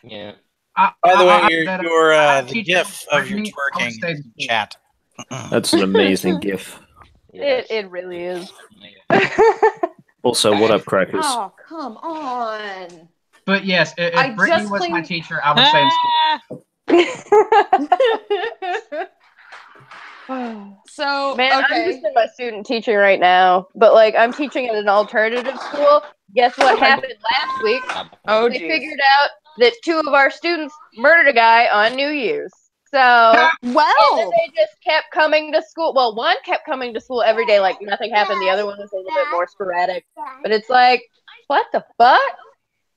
Yeah. By the way, I- your I the teach GIF of your Brittany twerking upstate is in chat. That's an amazing gif. It really is. Also, what up, crackers? Oh, come on. But yes, if I Brittany just was my cleaned- teacher, I would say in school. So, Man, I'm okay. just in my student teaching right now, but like I'm teaching at an alternative school. Guess what happened last week? Oh, They geez. figured out that 2 of our students murdered a guy on New Year's. So, Well, and then they just kept coming to school. Well, one kept coming to school every day, like nothing happened. The other one was a little bit more sporadic. But it's like, what the fuck?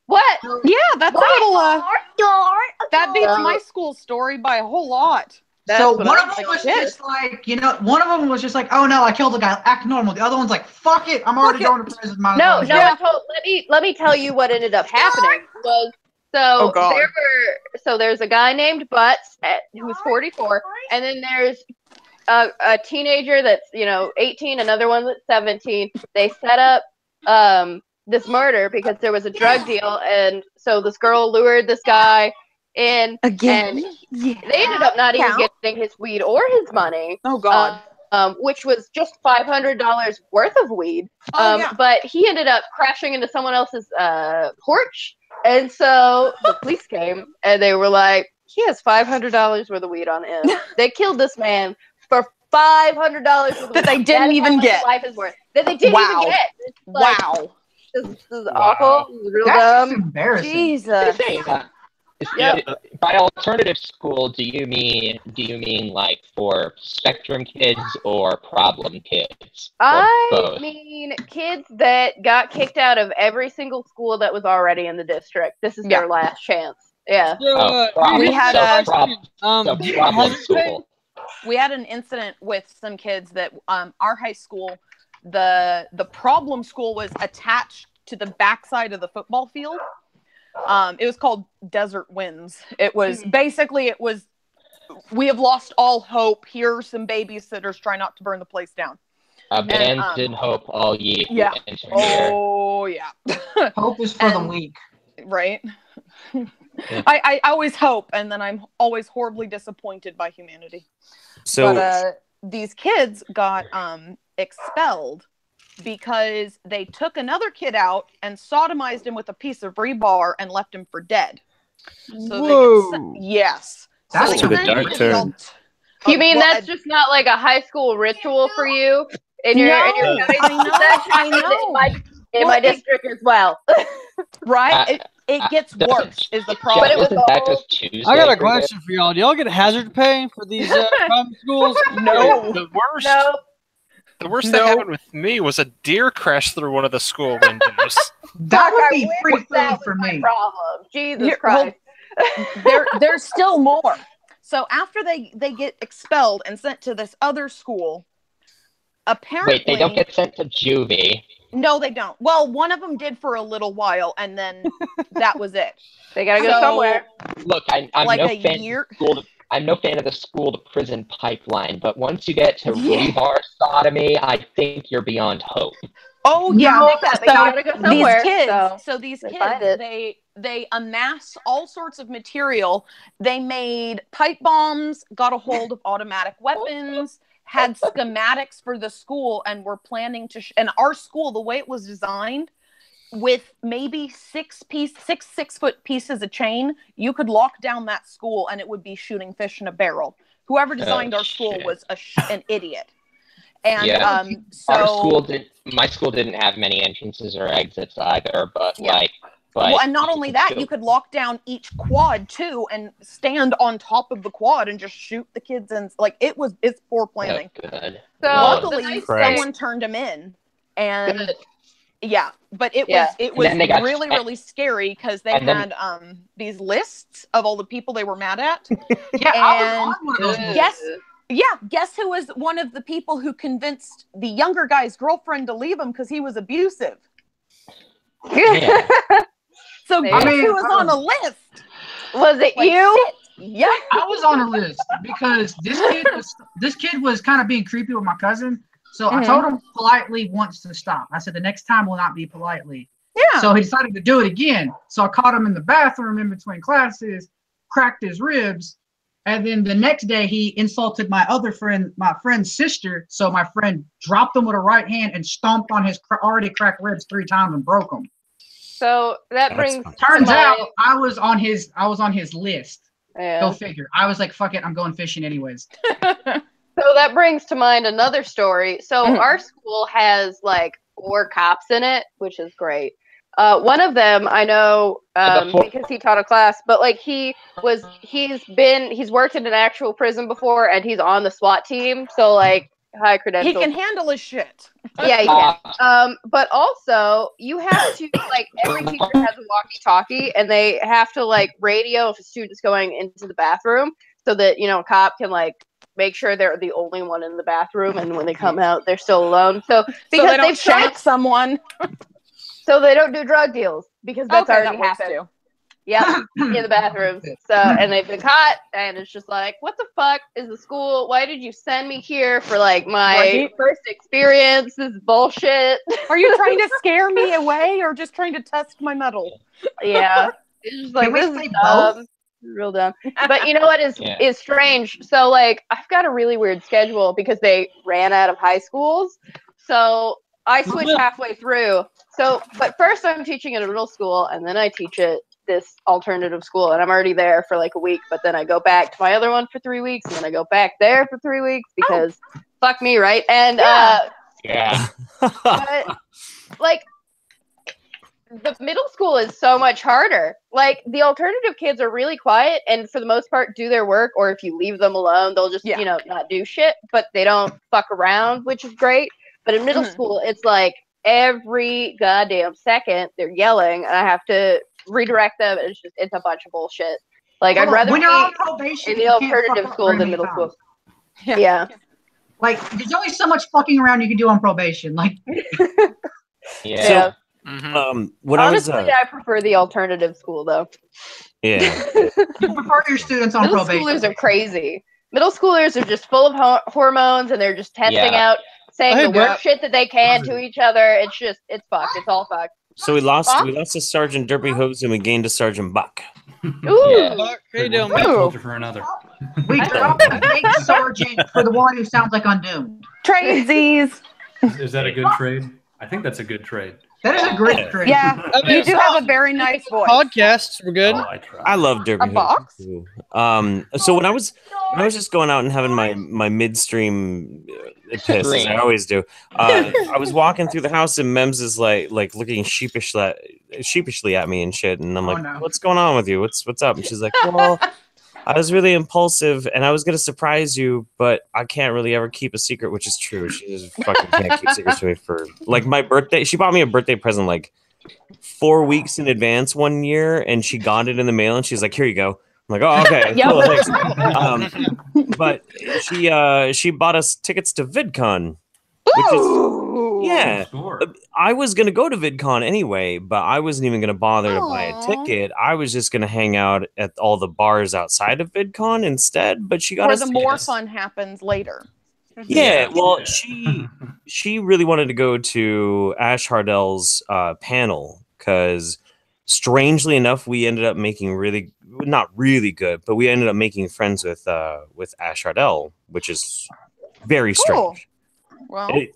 What? yeah, that's a little, that beats No. my school story by a whole lot. So what one I'm of them like, was shit. just like, one of them was just like, oh no, I killed a guy, act normal. The other one's like, fuck it, I'm already going to prison. might as No, well no. enjoy it. Let me tell you what ended up happening was Oh, God. there's a guy named Butts who's 44, and then there's a teenager that's 18, another one that's 17. They set up this murder because there was a drug deal, and so this girl lured this guy in, Again? and they ended up not even getting his weed or his money. Oh, God. Which was just $500 worth of weed. Oh, yeah. But he ended up crashing into someone else's porch. And so the police came and they were like, he has $500 worth of weed on him. They killed this man for $500 worth of weed. That they didn't even get. Life is worth. That they didn't even get. It's like, Wow. This is awful. This is real That's just dumb. embarrassing. Jesus. By alternative school, do you mean like for spectrum kids or problem kids? Or I both? mean kids that got kicked out of every single school that was already in the district. This is their last chance. Yeah. Oh, we had problem school. We had an incident with some kids that our high school, the problem school was attached to the backside of the football field. It was called Desert Winds. It was basically we have lost all hope. Here are some babysitters. Try not to burn the place down. Abandon hope, all ye. who Yeah. enter here. Oh yeah. Hope is for the weak. Right. I always hope, and then I'm always horribly disappointed by humanity. So But these kids got expelled because they took another kid out and sodomized him with a piece of rebar and left him for dead. So Whoa. yes. That's So a dark turn. You mean that's just not like a high school ritual for you in your I know. In my district as well. Right? It gets worse is the problem. But it was that just Tuesday. I got a question for y'all. Do y'all get hazard pay for these private schools? No. The worst. No. The worst that happened with me was a deer crashed through one of the school windows. That would be free food for me. Problem. Jesus Christ. There's still more. So after they get expelled and sent to this other school, apparently... Wait, they don't get sent to juvie. No, they don't. Well, one of them did for a little while, and then that was it. They gotta go somewhere. Look, I'm like no a fan year. I'm no fan of the school-to-prison pipeline, but once you get to rebar sodomy, I think you're beyond hope. Oh yeah, No, they gotta go somewhere, these kids. so So these they find kids, it. they amass all sorts of material. They made pipe bombs, got a hold of automatic weapons, had schematics for the school, and were planning to. And our school, the way it was designed, with maybe 6-foot pieces of chain, you could lock down that school, and it would be shooting fish in a barrel. Whoever designed our school was an idiot. And so my school didn't have many entrances or exits either, but well, and not only that, you could lock down each quad too and stand on top of the quad and just shoot the kids, and like it's poor planning. Good. So luckily someone turned them in, and but it was really scary because they had these lists of all the people they were mad at. I was on one of those lists. Guess who was one of the people who convinced the younger guy's girlfriend to leave him because he was abusive? Yeah. So guess who was on a list? Was it you? Yeah, I was on a list because this kid was kind of being creepy with my cousin. So I told him politely once to stop. I said the next time will not be politely. Yeah. So he decided to do it again. So I caught him in the bathroom in between classes, cracked his ribs. And then the next day, he insulted my other friend, my friend's sister. So my friend dropped him with a right hand and stomped on his already cracked ribs 3 times and broke them. So that brings. Turns out I was on his list. Yeah. Go figure. I was like, "Fuck it, I'm going fishing anyways." So that brings to mind another story. So our school has like 4 cops in it, which is great. One of them I know because he taught a class, but like he's worked in an actual prison before, and he's on the SWAT team, so like high credentials. He can handle his shit. Yeah, he can. But also you have to like every teacher has a walkie-talkie, and they have to like radio if a student's going into the bathroom, so that a cop can like make sure they're the only one in the bathroom, and when they come out, they're still alone. So because they don't shank someone. So they don't do drug deals because that's already happened. Yeah, in the bathrooms. So, and they've been caught, and it's just like, what the fuck is the school? Why did you send me here for like my first experience? This is bullshit. Are you trying to scare me away or just trying to test my mettle? Yeah, it's just like this is dumb. Real dumb. But you know what is strange? So like, I've got a really weird schedule because they ran out of high schools. So I switched halfway through. So, but first I'm teaching at a middle school, and then I teach at this alternative school, and I'm already there for like a week, but then I go back to my other one for 3 weeks, and then I go back there for 3 weeks because fuck me, right? And but like the middle school is so much harder. Like the alternative kids are really quiet and for the most part do their work, or if you leave them alone, they'll just not do shit, but they don't fuck around, which is great. But in middle school, it's like every goddamn second they're yelling, and I have to redirect them. And it's a bunch of bullshit. Like I'd rather be on probation in the alternative school than middle school. Yeah. Like there's only so much fucking around you can do on probation. Like So, when honestly, I prefer the alternative school though. Yeah. You prefer your students on probation. Middle schoolers are crazy. Middle schoolers are just full of hormones, and they're just testing out, saying the worst shit that they can to each other. It's fucked. It's all fucked. So we lost to Sergeant Derby Hose, and we gained to Sergeant Buck. Ooh. Buck, how you doing, One man? soldier for another. We dropped a big sergeant for the one who sounds like Undoomed. Tradesies. Is that a good trade? I think that's a good trade. That is a great trade. Yeah, you do have a very nice voice. Podcasts were good. I love Derby Hose. So when I was I was just going out and having my midstream piss, as I always do. I was walking through the house and Mems is like looking sheepishly at me and shit, and I'm like, "What's going on with you? What's up?" And she's like, "Well, I was really impulsive, and I was gonna surprise you, but I can't really ever keep a secret," which is true. She just fucking can't keep secrets to me for like my birthday. She bought me a birthday present like 4 weeks in advance one year, and she got it in the mail, and she's like, "Here you go." I'm like, "Oh, okay, cool, thanks." But she bought us tickets to VidCon, which is I was gonna go to VidCon anyway, but I wasn't even gonna bother to buy a ticket. I was just gonna hang out at all the bars outside of VidCon instead. But she got where us the more fun happens later. Yeah, well, she really wanted to go to Ash Hardell's panel because, strangely enough, we ended up making not really good, but we ended up making friends with Ash Hardell, which is very strange. Well, this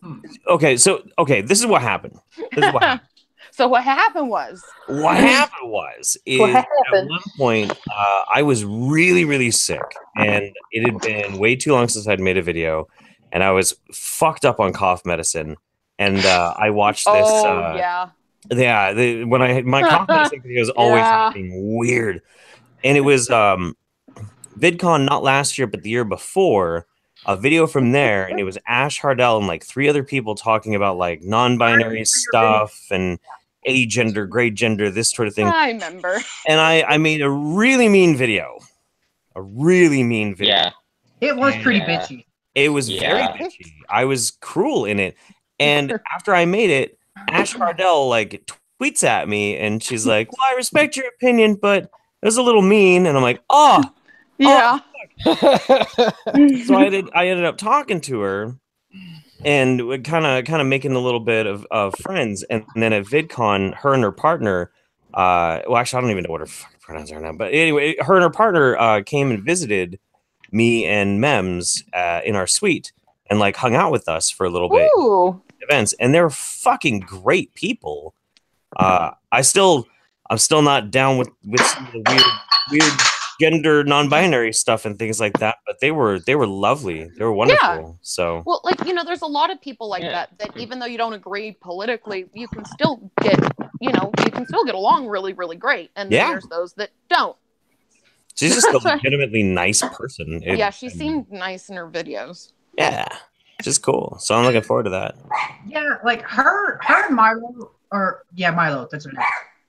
is what happened. So what happened was at one point I was really, really sick, and it had been way too long since I'd made a video, and I was fucked up on cough medicine, and I watched this. My cough medicine video is always something weird, and it was VidCon not last year but the year before. A video from there, and it was Ash Hardell and like 3 other people talking about like non-binary stuff and agender, gray gender, this sort of thing. I remember. And I made a really mean video. Yeah. It was pretty bitchy. It was very bitchy. I was cruel in it. And after I made it, Ash Hardell like tweets at me, and she's like, "Well, I respect your opinion, but it was a little mean." And I'm like, "Oh, yeah." So I ended up talking to her, and kind of making a little bit of friends. And then at VidCon, her and her partner, well, actually, I don't even know what her fucking pronouns are now. But anyway, her and her partner came and visited me and Mems in our suite and like hung out with us for a little bit. Events, and they're fucking great people. I'm still not down with some of the weird gender non-binary stuff and things like that, but they were lovely. They were wonderful. Yeah. So well, like, there's a lot of people like that even though you don't agree politically, you can still get along really, really great. And then there's those that don't. She's just a legitimately nice person. She seemed nice in her videos. Yeah, just cool. So I'm looking forward to that. Yeah, like her and Milo, Milo, that's her name,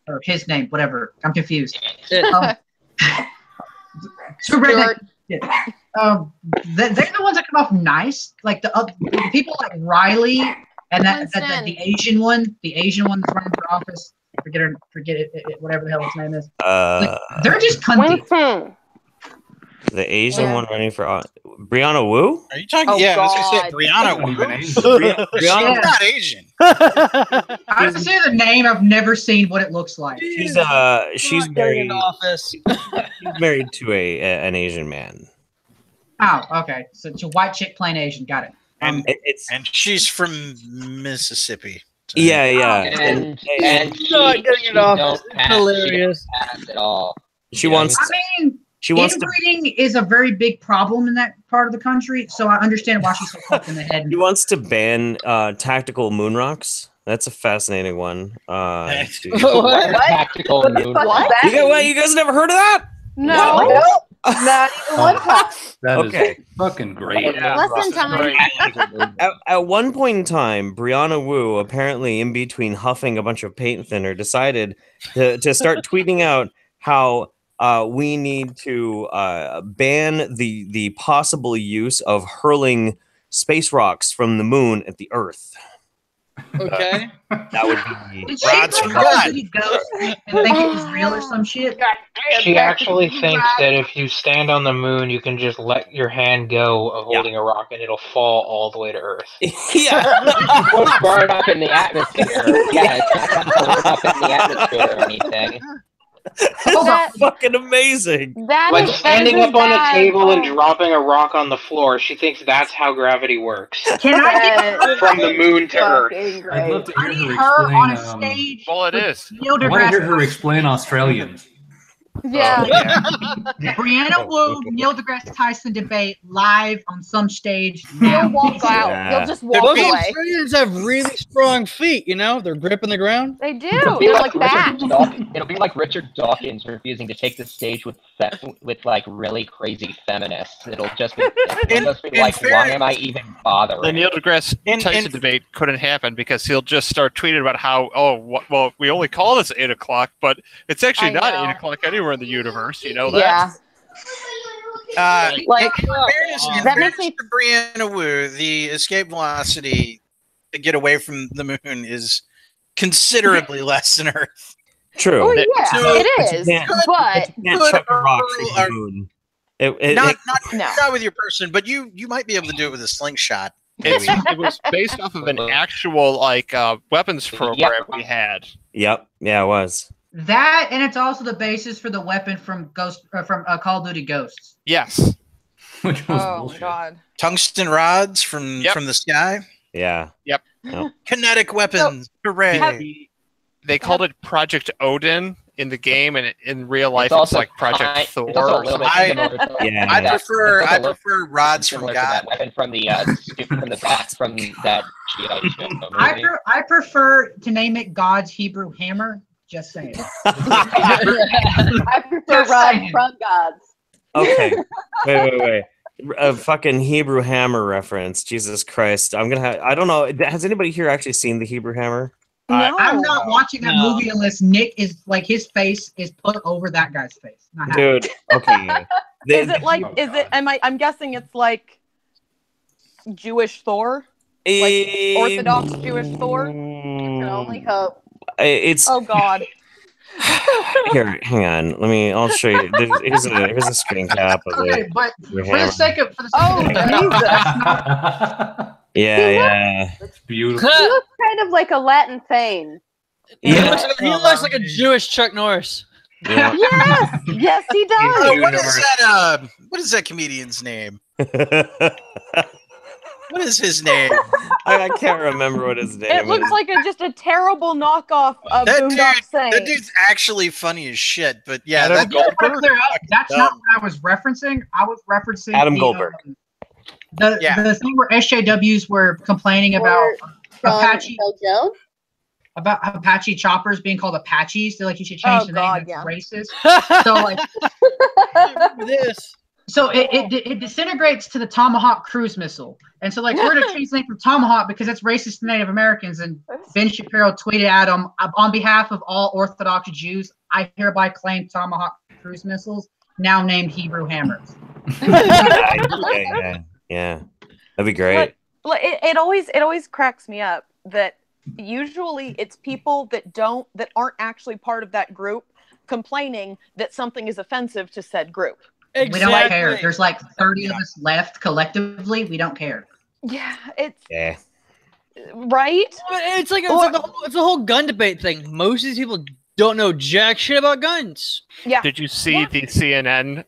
or his name, whatever. I'm confused. They're the ones that come off nice, like the people like Riley and the Asian one that's running for office. Forget it, whatever the hell his name is. They're just cunty. The Asian one running for Brianna Wu? Are you talking? I was gonna say Brianna Wu. Brianna's not Asian. I have to say the name. I've never seen what it looks like. She's married in office. She's married to an Asian man. Oh, okay. So it's a white chick playing Asian. Got it. And she's from Mississippi. So. Yeah. And she's not getting it off. Hilarious. At all. She wants. Inbreeding is a very big problem in that part of the country, so I understand why she's so fucked in the head. He wants to ban tactical moon rocks. That's a fascinating one. What? Tactical moon rocks? You guys never heard of that? No. Not even one time. That is fucking great. Lesson time. At one point in time, Brianna Wu, apparently in between huffing a bunch of paint thinner, decided to start tweeting out how we need to ban the possible use of hurling space rocks from the moon at the Earth. Okay. That would be rods from God. And think it was real or some shit. She actually thinks that if you stand on the moon, you can just let your hand go of holding a rock and it'll fall all the way to Earth. It won't burn up in the atmosphere. Yeah, it's not burn up in the atmosphere or anything. That's fucking amazing. Like standing up on a table and dropping a rock on the floor, she thinks that's how gravity works. Can I get from the moon to Earth? I'd love to hear her on a explain. stage. Well, it is. I want to hear her explain Australians. Yeah. Brianna Wu, Neil deGrasse Tyson debate live on some stage. You'll walk out. You'll just walk Those away. Australians have really strong feet, you know? They're gripping the ground. They do. It'll be They're like like bats. It'll be like Richard Dawkins refusing to take the stage with like really crazy feminists. It'll just be like, why am I even bothering? The Neil deGrasse Tyson debate couldn't happen because he'll just start tweeting about how, well, we only call this 8 o'clock, but it's actually not 8 o'clock anywhere in the universe. You know that? Yeah. Like, in fairness to Brianna Wu, the escape velocity to get away from the moon is considerably less than Earth. True. Oh, yeah, it is. But you can't chuck a rock through the moon. Not with your person, but you might be able to do it with a slingshot. It was based off of an actual weapons program we had. Yep. Yeah, it was. That, and it's also the basis for the weapon from Call of Duty Ghosts. Yes. Which was my god. Tungsten rods from the sky. Yeah. Yep. Kinetic weapons. Hooray. They called it Project Odin in the game, and in real life, it's like Project Thor. I prefer rods from God. That weapon from the from that GI Joe movie. I prefer to name it God's Hebrew hammer. Just saying. I prefer rods from gods. Okay. Wait. A fucking Hebrew hammer reference. Jesus Christ. I don't know. Has anybody here actually seen the Hebrew hammer? No. I'm not watching that movie unless Nick is like his face is put over that guy's face. Dude, okay. I'm guessing it's like Jewish Thor? Like Orthodox Jewish Thor? You can only hope. It's oh god. Here, hang on. I'll show you. Here's a screen cap of it. Okay, but for the sake of Yeah. That's beautiful. He looks kind of like a Latin Thane. Yeah. He looks like a Jewish Chuck Norris. Yeah. Yes, he does. What is that comedian's name? What is his name? I can't remember what his name is. It looks like just a terrible knockoff of Boondock Saints. That dude's actually funny as shit, but yeah, that's not what I was referencing. I was referencing Adam Goldberg. The thing where SJWs were complaining about Apache about Apache choppers being called Apaches. They're like, you should change the name. It's racist. So like this. So it disintegrates to the Tomahawk cruise missile. And so, like, we're going to change the name from Tomahawk because that's racist to Native Americans. And Ben Shapiro tweeted at him, on behalf of all Orthodox Jews, I hereby claim Tomahawk cruise missiles, now named Hebrew hammers. Yeah. That'd be great. But it always cracks me up that usually it's people that aren't actually part of that group complaining that something is offensive to said group. Exactly. We don't care. There's like 30 of us left collectively. We don't care. Yeah, right. It's like it's a whole gun debate thing. Most of these people don't know jack shit about guns. Yeah. Did you see the CNN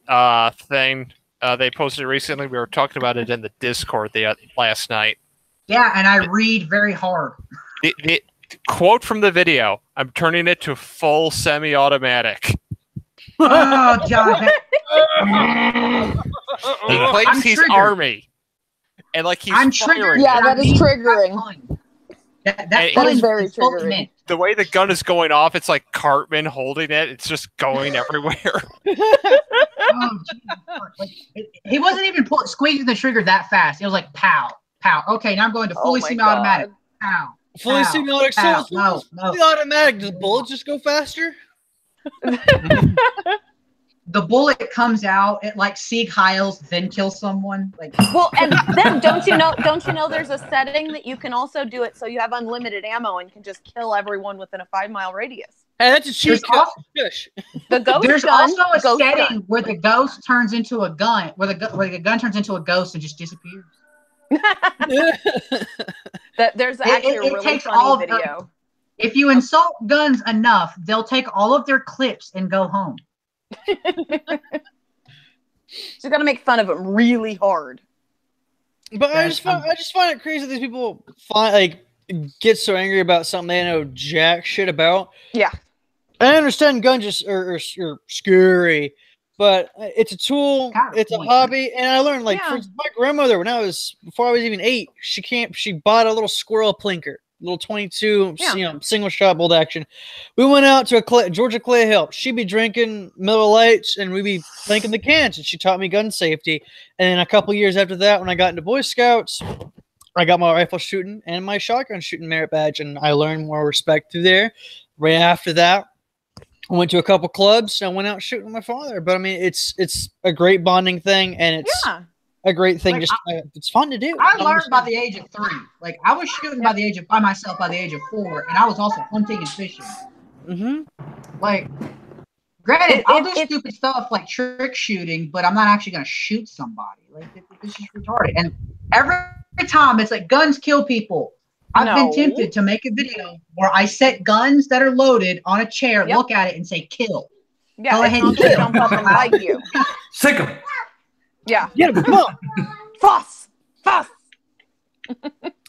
thing they posted recently? We were talking about it in the Discord last night. Yeah, and I read very hard. The quote from the video: "I'm turning it to full semi-automatic." Oh God! He claims he's army, and like he's. I'm triggered. Yeah, that is triggering. That is very triggering. The way the gun is going off, it's like Cartman holding it. It's just going everywhere. He wasn't even squeezing the trigger that fast. It was like pow, pow. Okay, now I'm going to fully semi-automatic. Pow. Fully semi-automatic. No. Fully automatic. Does the bullets just go faster? The bullet comes out, it like Sieg Heils, then kills someone. Like, well, and then don't you know there's a setting that you can also do it so you have unlimited ammo and can just kill everyone within a 5-mile radius. Hey, that's a cheat code. The ghost There's gun, also a setting where the ghost turns into a gun, where the gun turns into a ghost and just disappears. There's actually a really funny video. If you insult guns enough, they'll take all of their clips and go home. So you got to make fun of them really hard. But I just find it crazy that these people get so angry about something they know jack shit about. Yeah. I understand guns are scary, but it's a tool. It's a hobby, and I learned like for my grandmother before I was even 8. She bought a little squirrel plinker, little 22, single shot bolt action. We went out to Georgia Clay Hill. She'd be drinking Miller Lights, and we'd be plinking the cans. And she taught me gun safety. And then a couple years after that, when I got into Boy Scouts, I got my rifle shooting and my shotgun shooting merit badge, and I learned more respect through there. Right after that, I went to a couple clubs and I went out shooting with my father. But I mean, it's a great bonding thing, and it's a great thing. Like, It's fun to do. I learned by the age of 3. Like I was shooting by myself by the age of 4, and I was also hunting and fishing. Like, granted, I'll do stupid stuff like trick shooting, but I'm not actually gonna shoot somebody. Like this is retarded. And every time it's like guns kill people. I've been tempted to make a video where I set guns that are loaded on a chair, look at it, and say kill. Yeah, go ahead and kill. Jump up and bite you. Sick him. Yeah. Yeah, come on. Fuss. Fuss.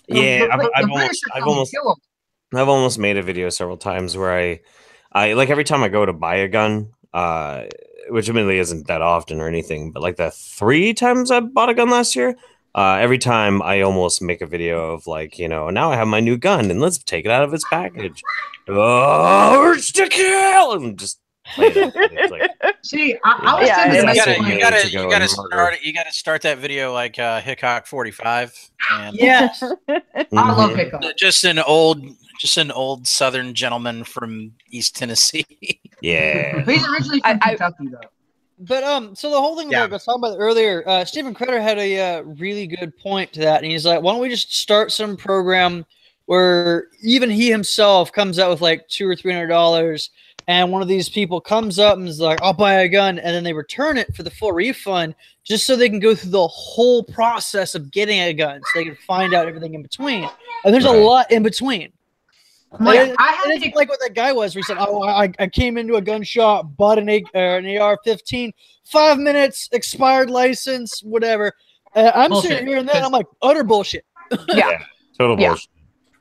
Yeah, I've almost made a video several times where I like every time I go to buy a gun, which admittedly isn't that often or anything, but like the 3 times I bought a gun last year, every time I almost make a video of like, now I have my new gun and let's take it out of its package. Oh, urge to kill! And just play it. Like, see, I was thinking you gotta start that video like Hickok 45. And yes, I love Hickok. Just an old Southern gentleman from East Tennessee. Yeah, he's originally from Kentucky though. But so the whole thing that I was talking about earlier, Stephen Critter had a really good point to that, and he's like, "Why don't we just start some program where even he himself comes out with like $200 or $300, and one of these people comes up and is like, I'll buy a gun,' and then they return it for the full refund, just so they can go through the whole process of getting a gun, so they can find out everything in between. And there's a lot in between." Like, it's like what that guy was. Where he said, "Oh, I came into a gun shop, bought an AR-15, 5 minutes, expired license, whatever." I'm sitting here and that I'm like, utter bullshit. Yeah, total bullshit.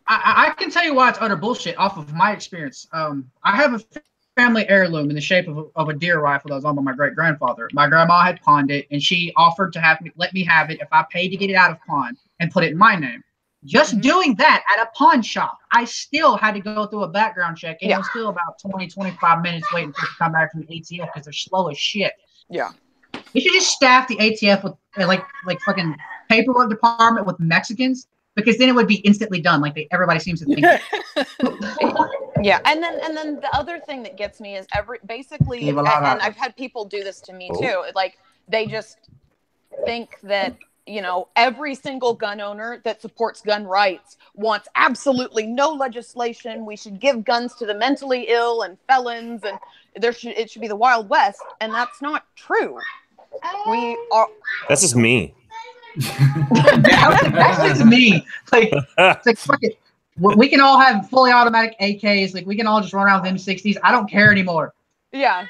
I can tell you why it's utter bullshit off of my experience. I have a family heirloom in the shape of a deer rifle that was owned by my great grandfather. My grandma had pawned it, and she offered to let me have it if I paid to get it out of pawn and put it in my name. Just doing that at a pawn shop, I still had to go through a background check, and it was still about 20-25 minutes waiting for it to come back from the ATF because they're slow as shit. Yeah. You should just staff the ATF with like fucking paperwork department with Mexicans, because then it would be instantly done, like everybody seems to think. Yeah, and then the other thing that gets me is and I've had people do this to me too. Like they just think that every single gun owner that supports gun rights wants absolutely no legislation. We should give guns to the mentally ill and felons, and it should be the Wild West, and that's not true. That's just me. That's just me. Like, it's like, fuck it. We can all have fully automatic AKs. Like, we can all just run around with M60s. I don't care anymore. Yeah.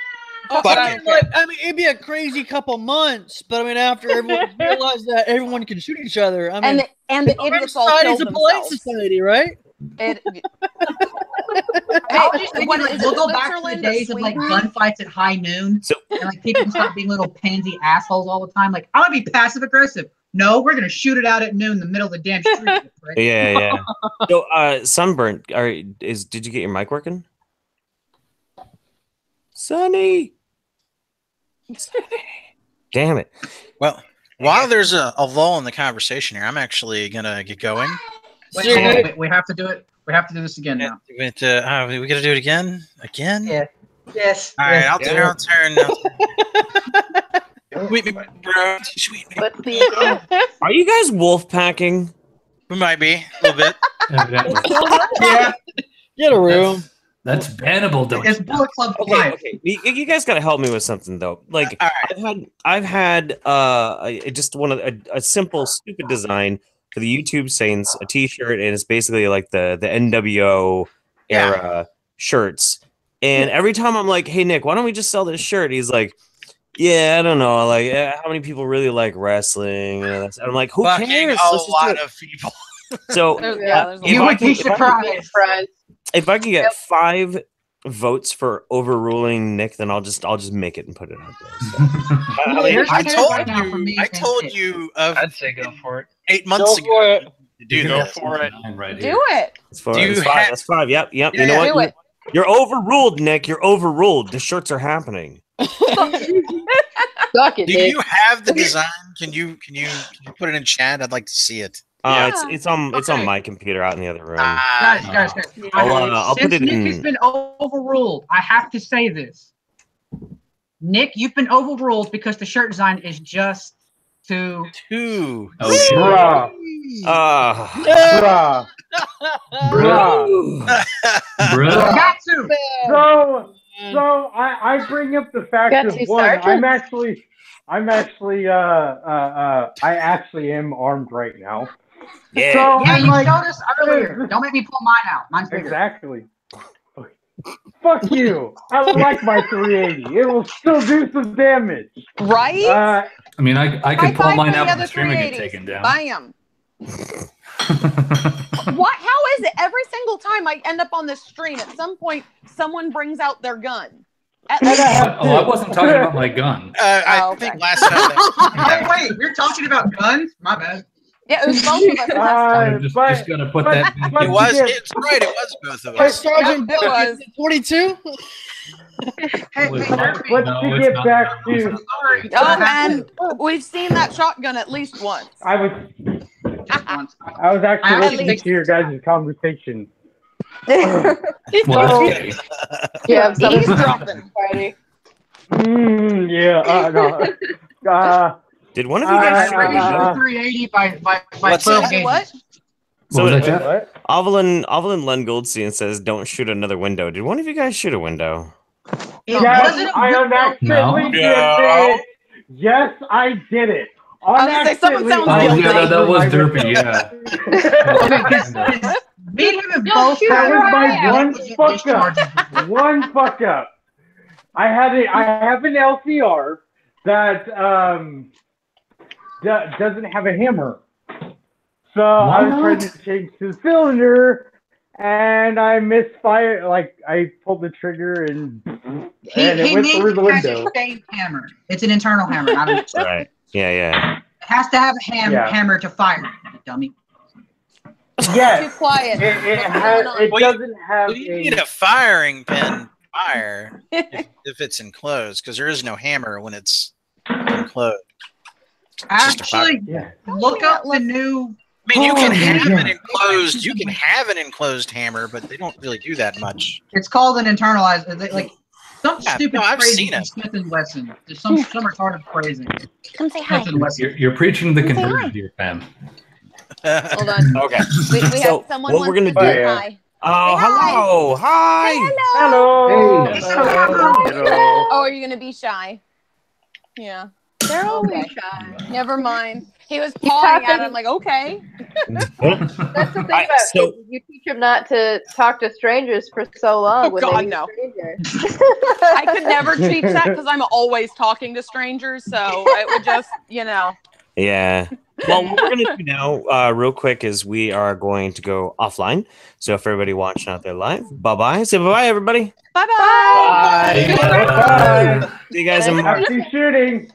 I mean, it'd be a crazy couple months, but I mean, after everyone realized that everyone can shoot each other, I mean, and the idiots all kill themselves. It's a polite society, right? I was just thinking, we'll go back to the days of like gunfights at high noon, and like people can stop being little pansy assholes all the time. Like, I'm gonna be passive aggressive. No, we're gonna shoot it out at noon in the middle of the damn street. Right? Yeah. So, Sunburnt, did you get your mic working? Sonny. Damn it. Well, while there's a lull in the conversation here, I'm actually gonna get going. Wait, we have to do it. We have to do this again now. We gotta do it again? Again? Yeah. Yes. All right, I'll turn. Sweet me, bro. Sweet me. Are you guys wolf packing? We might be a little bit. Yeah. Get a room. That's bannable, don't It's Bullet Club for life. Okay. You guys gotta help me with something though. Like, I've had just a simple stupid design for the YouTube Saints, a T-shirt, and it's basically like the NWO era shirts. And every time I'm like, "Hey Nick, why don't we just sell this shirt?" He's like, "Yeah, I don't know. Like, how many people really like wrestling?" And I'm like, "Who cares?" A lot of people. So you would be surprised. If I can get 5 votes for overruling Nick, then I'll just make it and put it out there. So. I told you I'd say go for it. 8 months ago to do Go this. for it. Do it. That's 4. That's 5. That's 5. Yep. You know what? Do it. You're overruled, Nick. You're overruled. The shirts are happening. Suck it, Do Nick. you have the design? Can you put it in chat? I'd like to see it. It's on my computer out in the other room. Guys. I'll put Since it Nick in. has been overruled, I have to say this. Nick, you've been overruled because the shirt design is just too. Bruh. Bruh. Bruh. Got to. So I bring up the fact Got of two one. sergeants? I actually am armed right now. Yeah. So Yeah, I'm you like, showed us earlier. Don't make me pull mine out. Mine's bigger. exactly. Fuck you. I like my 380. It will still do some damage. Right? I mean, I could pull mine out in the stream and get 380s. taken down. Bam. What? How is it? Every single time I end up on this stream, at some point, someone brings out their gun. I wasn't talking about my gun. I think last time. Wait, we're talking about guns? My bad. Yeah, it was both of us last time. Just gotta put that. It was. It's right. It was both of Hey, us. Sergeant, It was. 22? Hey, Let's No, get it's back not. to. Oh, man. We've seen that shotgun at least once. I was actually listening to your guys' conversation. Well, that's gay. Yeah, He's dropping. No. Did one of you guys? 380 by 12 gauges. What? So What was that, Jeff? What? Ovelyn Len Goldstein says, "Don't shoot another window." Did one of you guys shoot a window? Yes, I unaccidentally did it. Yes, I did it. I was gonna say, someone sounds Oh, guilty. yeah, that was derpy, yeah. Me and him have both. That was my one fuck up. One fuck up. I have an LCR that doesn't have a hammer. So I was trying to change the cylinder, and I misfired. Like I pulled the trigger, and it went through the window. A shaved hammer. It's an internal hammer, not a. Right. Yeah. It has to have a hammer to fire, you dummy. Yes. Too quiet. It doesn't have. You need a firing pin to fire if it's enclosed, because there is no hammer when it's enclosed. Actually, look up the new. I mean, you can have an enclosed. You can have an enclosed hammer, but they don't really do that much. It's called an internalized. Like some stupid I've phrasing seen from it. Smith and Wesson. There's some retarded phrasing. Come say hi. Smith and Wesson. You're preaching the conversion here, fam. Hold on. Okay. We So have someone what we're wants gonna to do? say hi. Oh, Say hi. hello. Hi. Say hello. Hello. Oh, are you gonna be shy? Yeah. They're always Okay. shy. Never mind. He was pawing at him like, okay. That's the thing about so- kids. You teach them not to talk to strangers for so long. Oh, when God, they meet no. a stranger. I could never teach that because I'm always talking to strangers, so it would just, Yeah. Well, what we're gonna do now, real quick, is we are going to go offline. So if everybody watching out there live, bye. Say bye, everybody. Bye-bye. See you guys in March. Happy shooting.